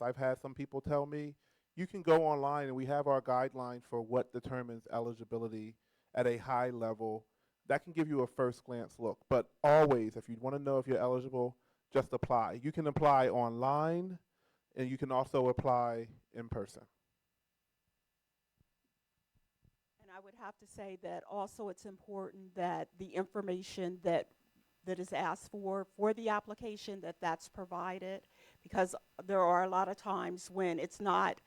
[SPEAKER 2] I've had some people tell me, you can go online, and we have our guidelines for what determines eligibility at a high level. That can give you a first glance look. But always, if you want to know if you're eligible, just apply. You can apply online, and you can also apply in person.
[SPEAKER 1] And I would have to say that also it's important that the information that is asked for the application, that's provided, because there are a lot of times when it's not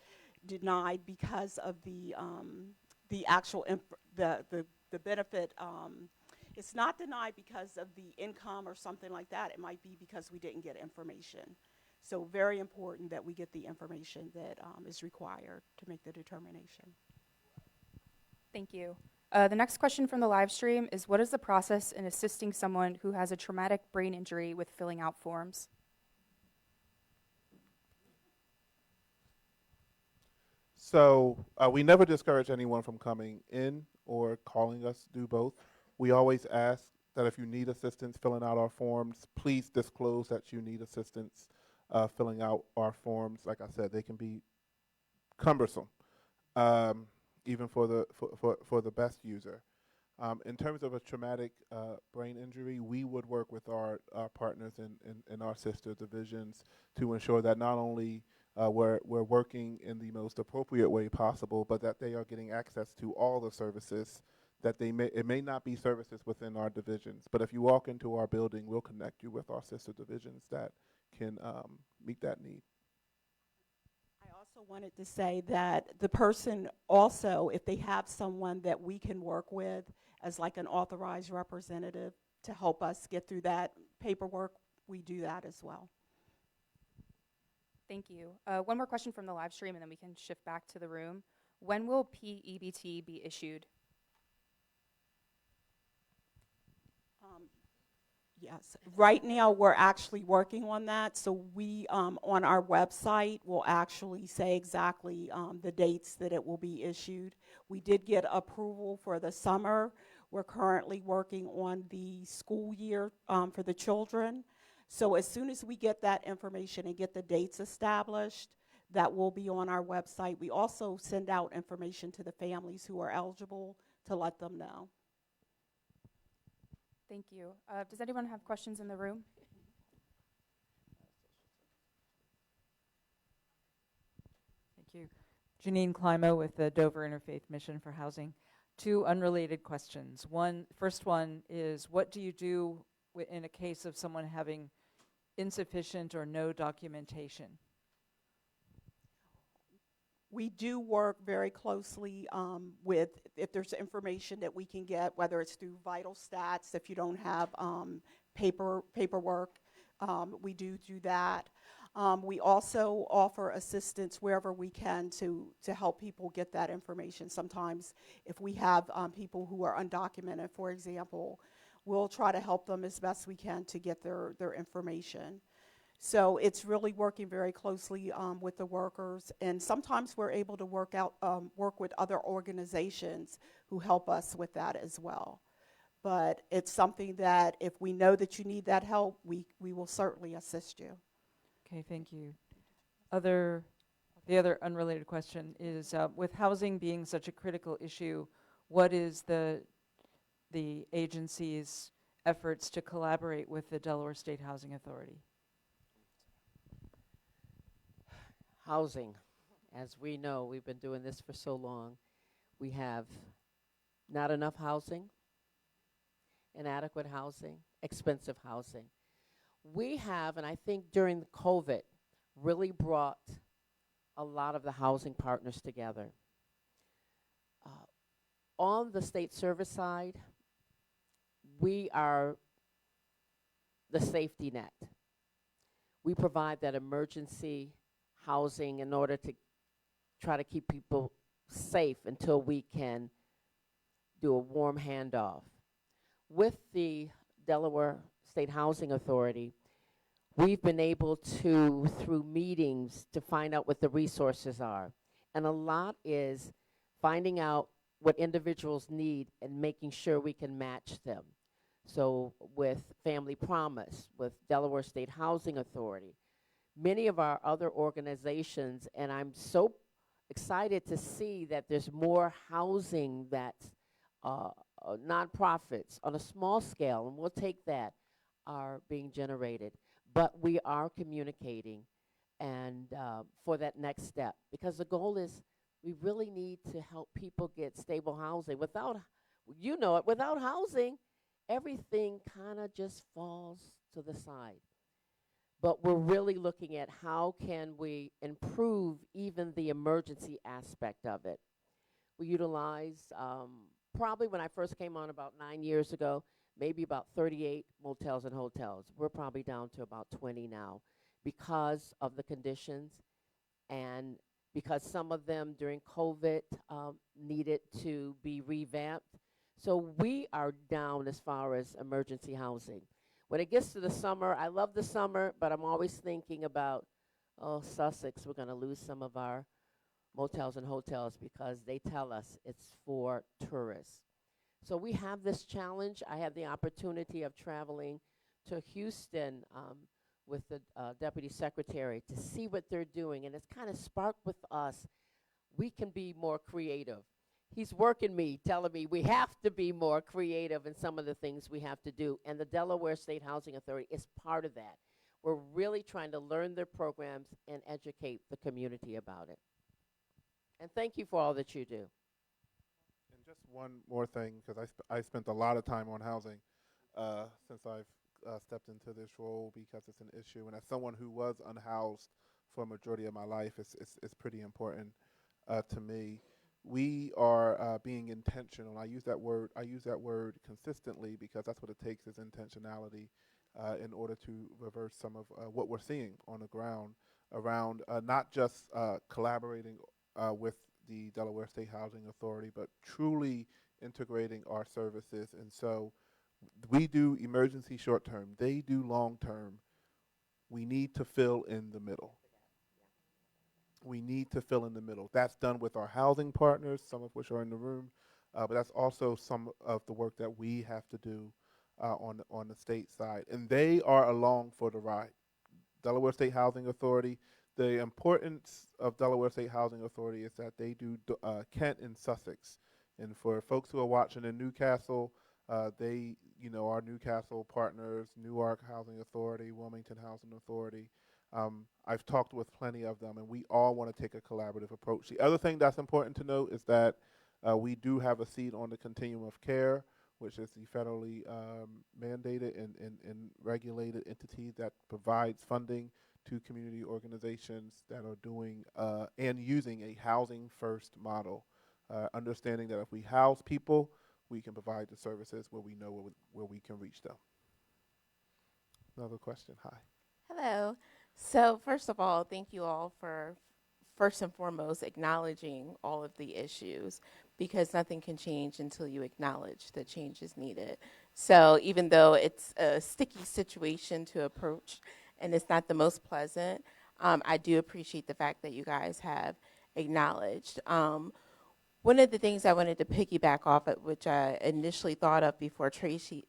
[SPEAKER 1] denied because of the actual the benefit. It's not denied because of the income or something like that. It might be because we didn't get information. So very important that we get the information that is required to make the determination.
[SPEAKER 7] Thank you. The next question from the live stream is, what is the process in assisting someone who has a traumatic brain injury with filling out forms?
[SPEAKER 2] So we never discourage anyone from coming in or calling us, do both. We always ask that if you need assistance filling out our forms, please disclose that you need assistance filling out our forms. Like I said, they can be cumbersome, even for the best user. In terms of a traumatic brain injury, we would work with our partners in our sister divisions to ensure that not only we're working in the most appropriate way possible, but that they are getting access to all the services that it may not be services within our divisions, but if you walk into our building, we'll connect you with our sister divisions that can meet that need.
[SPEAKER 1] I also wanted to say that the person also, if they have someone that we can work with as like an authorized representative to help us get through that paperwork, we do that as well.
[SPEAKER 7] Thank you. One more question from the live stream, and then we can shift back to the room. When will PEBT be issued?
[SPEAKER 1] Yes, right now we're actually working on that. So we, on our website, will actually say exactly the dates that it will be issued. We did get approval for the summer, We're currently working on the school year for the children. So as soon as we get that information and get the dates established, that will be on our website. We also send out information to the families who are eligible to let them know.
[SPEAKER 7] Thank you. Does anyone have questions in the room?
[SPEAKER 8] Thank you. Janine Climo with the Dover Interfaith Mission for Housing. Two unrelated questions. First one is, what do you do in a case of someone having insufficient or no documentation?
[SPEAKER 1] We do work very closely with, if there's information that we can get, whether it's through vital stats, if you don't have paperwork, we do that. We also offer assistance wherever we can to help people get that information. Sometimes if we have people who are undocumented, for example, we'll try to help them as best we can to get their information. So it's really working very closely with the workers, and sometimes we're able to work with other organizations who help us with that as well. But it's something that if we know that you need that help, we will certainly assist you.
[SPEAKER 8] Okay, thank you. The other unrelated question is, with housing being such a critical issue, what is the agency's efforts to collaborate with the Delaware State Housing Authority?
[SPEAKER 3] Housing, as we know, we've been doing this for so long. We have not enough housing, inadequate housing, expensive housing. We have, and I think during the COVID, really brought a lot of the housing partners together. On the state service side, we are the safety net. We provide that emergency housing in order to try to keep people safe until we can do a warm handoff. With the Delaware State Housing Authority, we've been able to, through meetings, to find out what the resources are. And a lot is finding out what individuals need and making sure we can match them. So with Family Promise, with Delaware State Housing Authority, many of our other organizations, and I'm so excited to see that there's more housing that's nonprofits on a small scale, and we'll take that, are being generated. But we are communicating and for that next step, because the goal is we really need to help people get stable housing. Without, you know it, without housing, everything kind of just falls to the side. But we're really looking at how can we improve even the emergency aspect of it. We utilize, probably when I first came on about 9 years ago, maybe about 38 motels and hotels. We're probably down to about 20 now because of the conditions and because some of them during COVID needed to be revamped. So we are down as far as emergency housing. When it gets to the summer, I love the summer, but I'm always thinking about, oh, Sussex, we're going to lose some of our motels and hotels because they tell us it's for tourists. So we have this challenge. I had the opportunity of traveling to Houston with the Deputy Secretary to see what they're doing, and it's kind of sparked with us, we can be more creative. He's working me, telling me we have to be more creative in some of the things we have to do, and the Delaware State Housing Authority is part of that. We're really trying to learn their programs and educate the community about it. And thank you for all that you do.
[SPEAKER 2] And just one more thing, because I spent a lot of time on housing since I've stepped into this role, because it's an issue. And as someone who was unhoused for a majority of my life, it's pretty important to me. We are being intentional. I use that word consistently because that's what it takes, is intentionality in order to reverse some of what we're seeing on the ground around not just collaborating with the Delaware State Housing Authority, but truly integrating our services. And so we do emergency short-term. They do long-term. We need to fill in the middle. We need to fill in the middle. That's done with our housing partners, some of which are in the room, but that's also some of the work that we have to do on the state side. And they are along for the ride. Delaware State Housing Authority, the importance of Delaware State Housing Authority is that they do Kent and Sussex. And for folks who are watching in Newcastle, they, our Newcastle partners, Newark Housing Authority, Wilmington Housing Authority, I've talked with plenty of them, and we all want to take a collaborative approach. The other thing that's important to note is that we do have a seat on the continuum of care, which is the federally mandated and regulated entity that provides funding to community organizations that are doing and using a housing first model, understanding that if we house people, we can provide the services where we know where we can reach them. Another question. Hi.
[SPEAKER 9] Hello. So first of all, thank you all for first and foremost acknowledging all of the issues, because nothing can change until you acknowledge that change is needed. So even though it's a sticky situation to approach and it's not the most pleasant, I do appreciate the fact that you guys have acknowledged. One of the things I wanted to piggyback off of, which I initially thought of before Tracy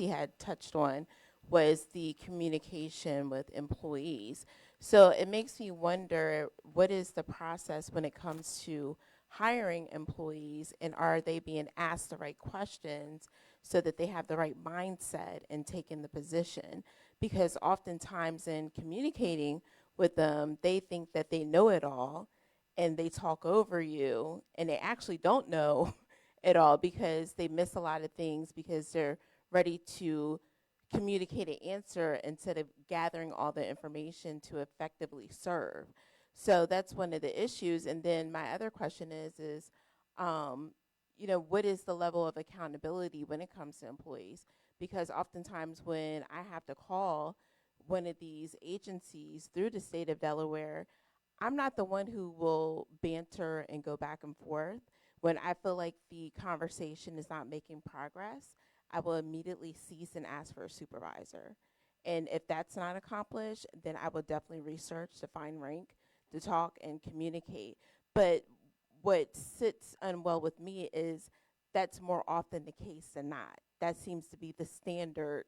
[SPEAKER 9] had touched on, was the communication with employees. So it makes me wonder, what is the process when it comes to hiring employees, and are they being asked the right questions so that they have the right mindset in taking the position? Because oftentimes in communicating with them, they think that they know it all and they talk over you, and they actually don't know it all because they miss a lot of things because they're ready to communicate an answer instead of gathering all the information to effectively serve. So that's one of the issues. And then my other question is, what is the level of accountability when it comes to employees? Because oftentimes when I have to call one of these agencies through the state of Delaware, I'm not the one who will banter and go back and forth. When I feel like the conversation is not making progress, I will immediately cease and ask for a supervisor. And if that's not accomplished, then I will definitely research to find rank to talk and communicate. But what sits unwell with me is that's more often the case than not. That seems to be the standard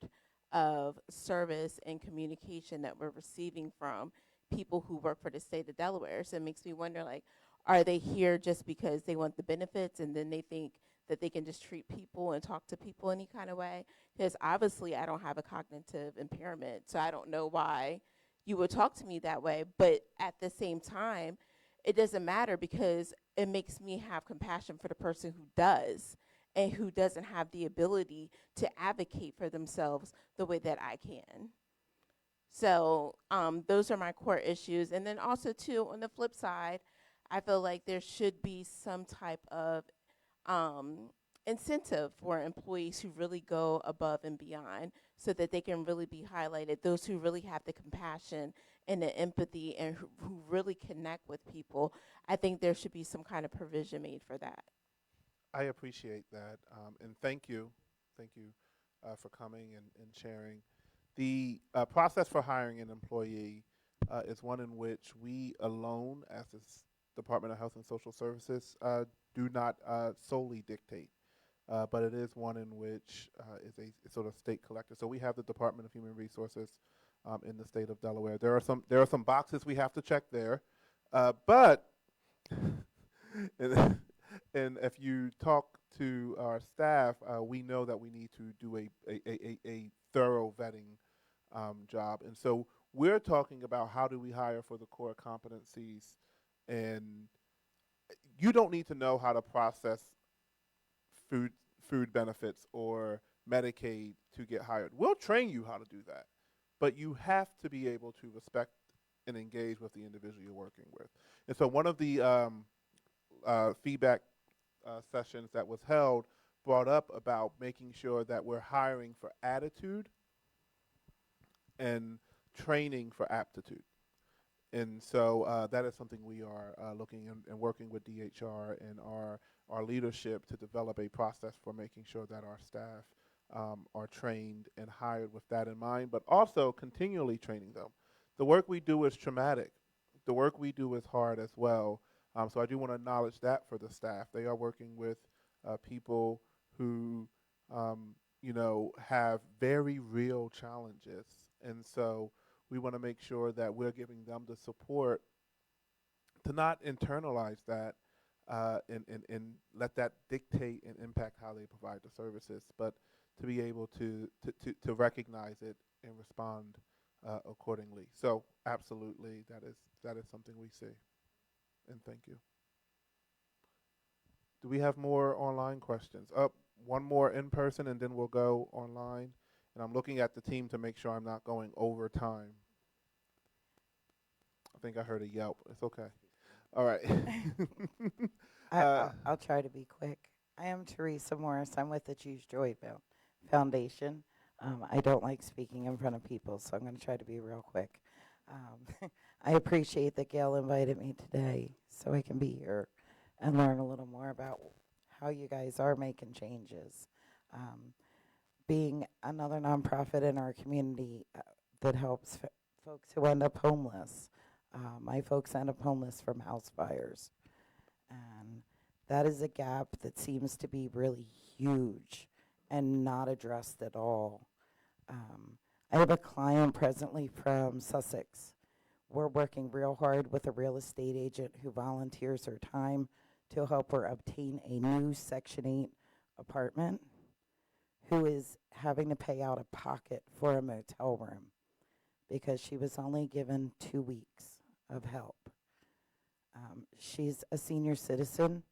[SPEAKER 9] of service and communication that we're receiving from people who work for the state of Delaware. So it makes me wonder, like, are they here just because they want the benefits and then they think that they can just treat people and talk to people any kind of way? Because obviously I don't have a cognitive impairment, so I don't know why you would talk to me that way. But at the same time, it doesn't matter because it makes me have compassion for the person who does and who doesn't have the ability to advocate for themselves the way that I can. So those are my core issues. And then also, too, on the flip side, I feel like there should be some type of incentive for employees who really go above and beyond so that they can really be highlighted, those who really have the compassion and the empathy and who really connect with people. I think there should be some kind of provision made for that.
[SPEAKER 2] I appreciate that, and thank you for coming and sharing. The process for hiring an employee is one in which we alone, as the Department of Health and Social Services, do not solely dictate, but it is one in which is a sort of state collective. So we have the Department of Human Resources in the state of Delaware. There are some boxes we have to check there, but and if you talk to our staff, we know that we need to do a thorough vetting job. And so we're talking about how do we hire for the core competencies, and you don't need to know how to process food benefits or Medicaid to get hired. We'll train you how to do that, but you have to be able to respect and engage with the individual you're working with. And so one of the feedback sessions that was held brought up about making sure that we're hiring for attitude and training for aptitude. And so that is something we are looking and working with DHR and our leadership to develop a process for making sure that our staff are trained and hired with that in mind, but also continually training them. The work we do is traumatic. The work we do is hard as well. So I do want to acknowledge that for the staff. They are working with people who, have very real challenges. And so we want to make sure that we're giving them the support to not internalize that and let that dictate and impact how they provide the services, but to be able to recognize it and respond accordingly. So absolutely, that is something we see. And thank you. Do we have more online questions? One more in person, and then we'll go online. And I'm looking at the team to make sure I'm not going over time. I think I heard a yelp. It's okay. All right.
[SPEAKER 10] I'll try to be quick. I am Teresa Morris. I'm with the Choose Joy Foundation. I don't like speaking in front of people, so I'm going to try to be real quick. I appreciate that Gail invited me today so I can be here and learn a little more about how you guys are making changes. Being another nonprofit in our community that helps folks who end up homeless. My folks end up homeless from house fires. And that is a gap that seems to be really huge and not addressed at all. I have a client presently from Sussex. We're working real hard with a real estate agent who volunteers her time to help her obtain a new Section 8 apartment, who is having to pay out of pocket for a motel room because she was only given 2 weeks of help. She's a senior citizen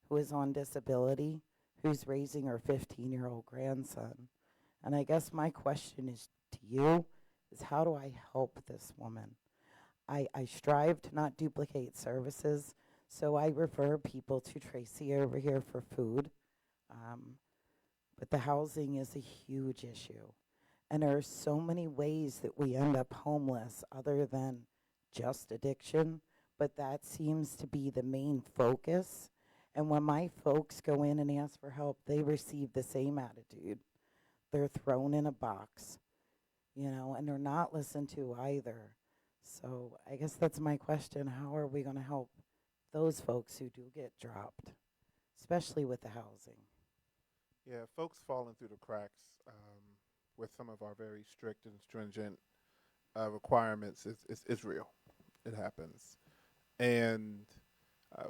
[SPEAKER 10] who is on disability, who's raising her 15-year-old grandson. And I guess my question is to you is, how do I help this woman? I strive to not duplicate services, so I refer people to Tracy over here for food. But the housing is a huge issue. And there are so many ways that we end up homeless other than just addiction, but that seems to be the main focus. And when my folks go in and ask for help, they receive the same attitude. They're thrown in a box, and they're not listened to either. So I guess that's my question. How are we going to help those folks who do get dropped, especially with the housing?
[SPEAKER 2] Yeah, folks falling through the cracks with some of our very strict and stringent requirements is real. It happens. And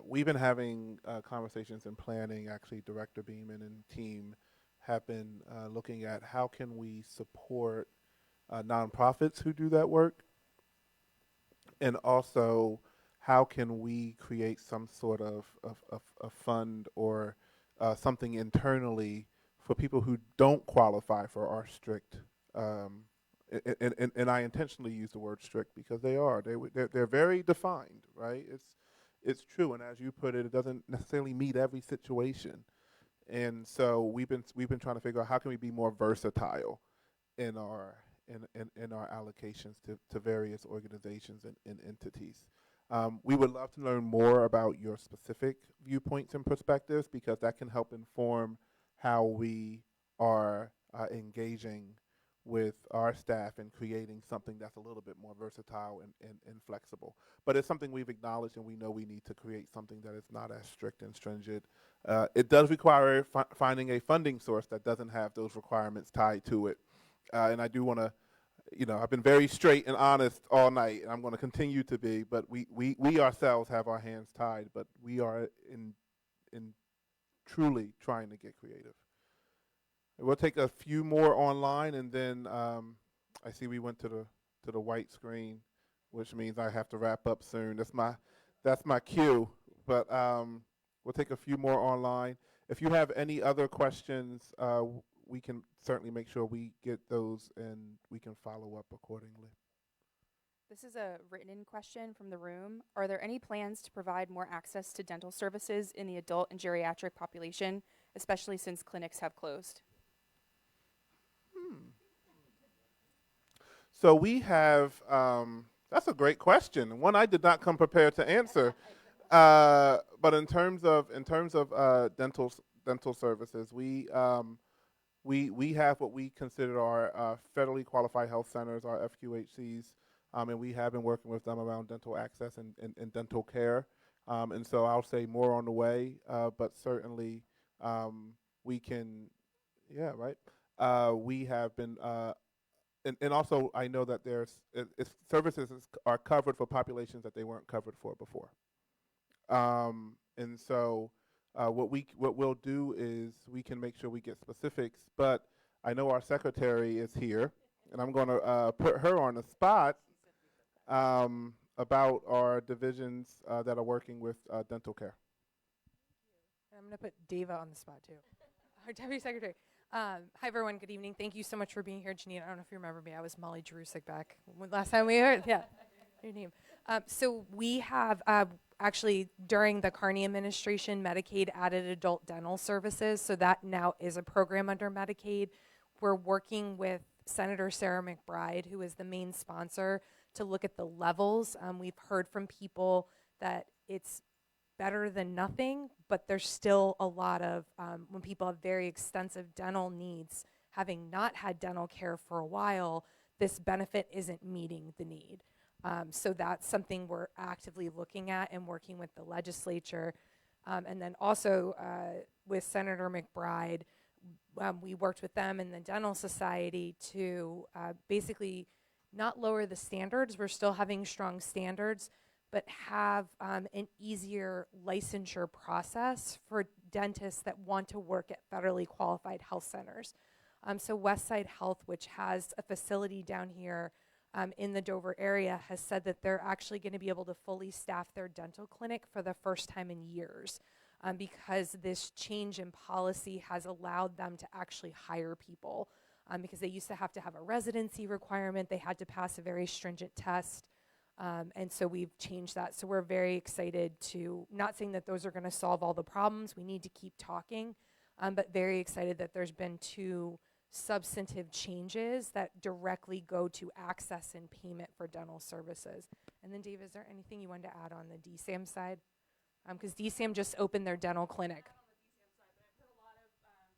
[SPEAKER 2] we've been having conversations and planning. Actually, Director Beeman and team have been looking at how can we support nonprofits who do that work, and also how can we create some sort of fund or something internally for people who don't qualify for our strict. And I intentionally use the word strict because they're very defined, right? It's true, and as you put it, it doesn't necessarily meet every situation. And so we've been trying to figure out how can we be more versatile in our allocations to various organizations and entities. We would love to learn more about your specific viewpoints and perspectives, because that can help inform how we are engaging with our staff and creating something that's a little bit more versatile and flexible. But it's something we've acknowledged, and we know we need to create something that is not as strict and stringent. It does require finding a funding source that doesn't have those requirements tied to it. And I do want to, I've been very straight and honest all night, and I'm going to continue to be, but we ourselves have our hands tied, but we are in truly trying to get creative. We'll take a few more online, and then I see we went to the white screen, which means I have to wrap up soon. That's my cue. But we'll take a few more online. If you have any other questions, we can certainly make sure we get those and we can follow up accordingly.
[SPEAKER 7] This is a written-in question from the room. Are there any plans to provide more access to dental services in the adult and geriatric population, especially since clinics have closed?
[SPEAKER 2] So we have, that's a great question, one I did not come prepared to answer. But in terms of dental services, we have what we consider our federally qualified health centers, our FQHCs, and we have been working with them around dental access and dental care. And so I'll say more on the way, but certainly We can, yeah, right. We have been, and also I know that services are covered for populations that they weren't covered for before. And so what we'll do is we can make sure we get specifics, but I know our secretary is here, and I'm going to put her on the spot about our divisions that are working with dental care.
[SPEAKER 7] I'm going to put Dava on the spot, too. Our Deputy Secretary. Hi, everyone. Good evening. Thank you so much for being here, Janine. I don't know if you remember me. I was Molly Jerusik back last time we heard. Yeah, your name. So we have actually, during the Carney administration, Medicaid added adult dental services. So that now is a program under Medicaid. We're working with Senator Sarah McBride, who is the main sponsor, to look at the levels. We've heard from people that it's better than nothing, but there's still a lot of, when people have very extensive dental needs, having not had dental care for a while, this benefit isn't meeting the need. So that's something we're actively looking at and working with the legislature. And then also with Senator McBride, we worked with them and the Dental Society to basically not lower the standards. We're still having strong standards, but have an easier licensure process for dentists that want to work at federally qualified health centers. So Westside Health, which has a facility down here in the Dover area, has said that they're actually going to be able to fully staff their dental clinic for the first time in years because this change in policy has allowed them to actually hire people because they used to have a residency requirement. They had to pass a very stringent test. And so we've changed that. So we're very excited to, not saying that those are going to solve all the problems, we need to keep talking, but very excited that there's been 2 substantive changes that directly go to access and payment for dental services. And then Dave, is there anything you wanted to add on the DSAM side? Because DSAM just opened their dental clinic.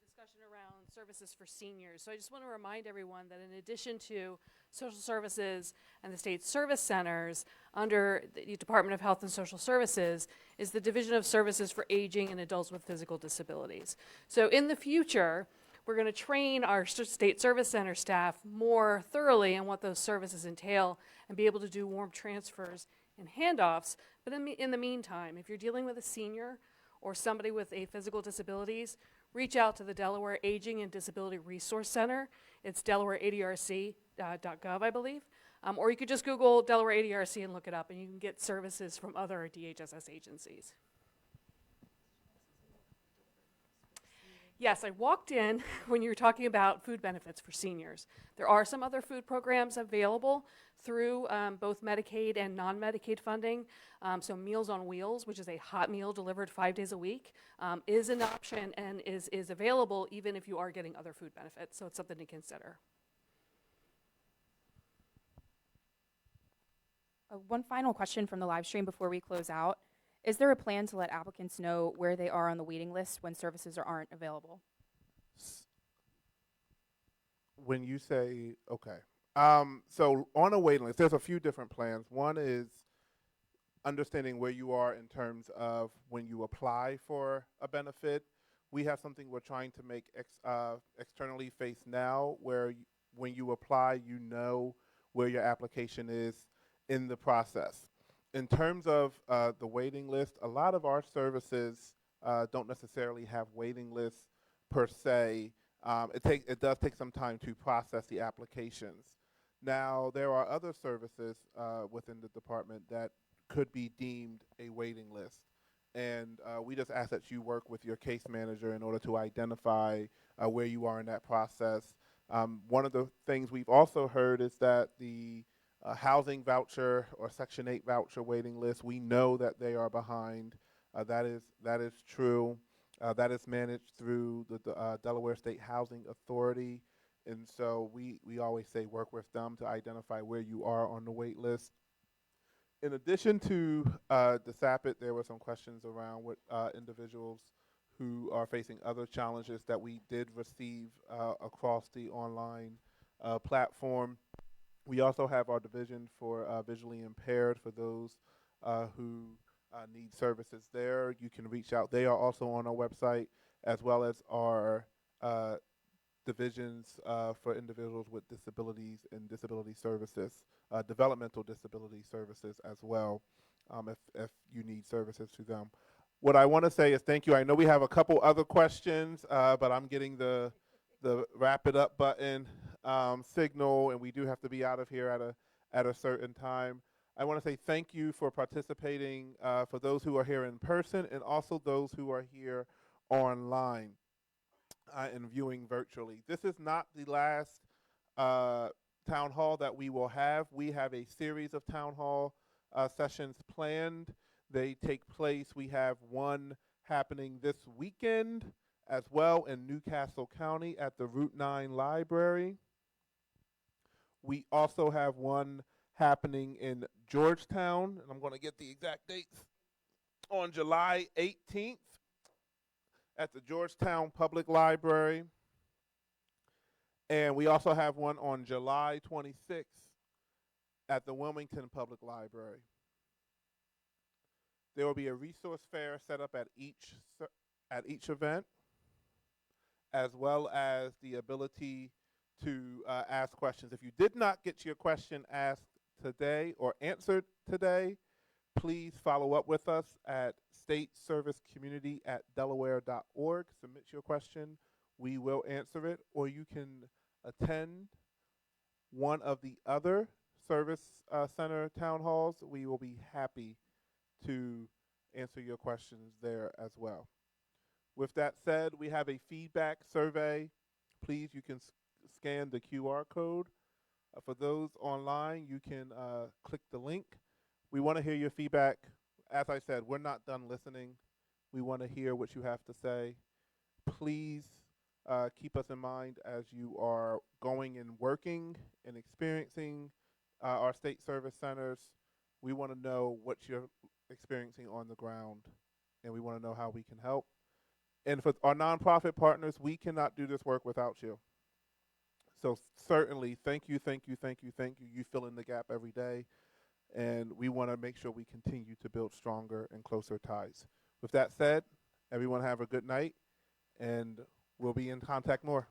[SPEAKER 11] Discussion around services for seniors. So I just want to remind everyone that in addition to social services and the state service centers, under the Department of Health and Social Services is the Division of Services for Aging and Adults with Physical Disabilities. So in the future, we're going to train our state service center staff more thoroughly on what those services entail and be able to do warm transfers and handoffs. But in the meantime, if you're dealing with a senior or somebody with a physical disabilities, reach out to the Delaware Aging and Disability Resource Center. It's delawareadrc.gov, I believe. Or you could just Google Delaware ADRC and look it up, and you can get services from other DHSS agencies. Yes, I walked in when you were talking about food benefits for seniors. There are some other food programs available through both Medicaid and non-Medicaid funding. So Meals on Wheels, which is a hot meal delivered 5 days a week, is an option and is available even if you are getting other food benefits. So it's something to consider.
[SPEAKER 7] One final question from the live stream before we close out. Is there a plan to let applicants know where they are on the waiting list when services aren't available?
[SPEAKER 2] When you say, okay. So on a waiting list, there's a few different plans. One is understanding where you are in terms of when you apply for a benefit. We have something we're trying to make externally faced now where when you apply, you know where your application is in the process. In terms of the waiting list, a lot of our services don't necessarily have waiting lists per se. It does take some time to process the applications. Now, there are other services within the department that could be deemed a waiting list. And we just ask that you work with your case manager in order to identify where you are in that process. One of the things we've also heard is that the housing voucher or Section 8 voucher waiting list, we know that they are behind. That is true. That is managed through the Delaware State Housing Authority. And so we always say work with them to identify where you are on the wait list. In addition to the SAPIT, there were some questions around what individuals who are facing other challenges that we did receive across the online platform. We also have our division for visually impaired for those who need services there, you can reach out. They are also on our website, as well as our divisions for individuals with disabilities and disability services, developmental disability services as well, if you need services through them. What I want to say is thank you. I know we have a couple other questions, but I'm getting the wrap it up button signal, and we do have to be out of here at a certain time. I want to say thank you for participating, for those who are here in person and also those who are here online and viewing virtually. This is not the last town hall that we will have. We have a series of town hall sessions planned. They take place. We have one happening this weekend as well in Newcastle County at the Route 9 Library. We also have one happening in Georgetown, and I'm going to get the exact dates, on July 18th at the Georgetown Public Library. And we also have one on July 26th at the Wilmington Public Library. There will be a resource fair set up at each event, as well as the ability to ask questions. If you did not get your question asked today or answered today, please follow up with us at stateservicecommunity@delaware.org. Submit your question. We will answer it, or you can attend one of the other service center town halls. We will be happy to answer your questions there as well. With that said, we have a feedback survey. Please, you can scan the QR code. For those online, you can click the link. We want to hear your feedback. As I said, we're not done listening. We want to hear what you have to say. Please keep us in mind as you are going and working and experiencing our state service centers. We want to know what you're experiencing on the ground, and we want to know how we can help. And for our nonprofit partners, we cannot do this work without you. So certainly, thank you, thank you, thank you, thank you. You fill in the gap every day, and we want to make sure we continue to build stronger and closer ties. With that said, everyone have a good night, and we'll be in contact more.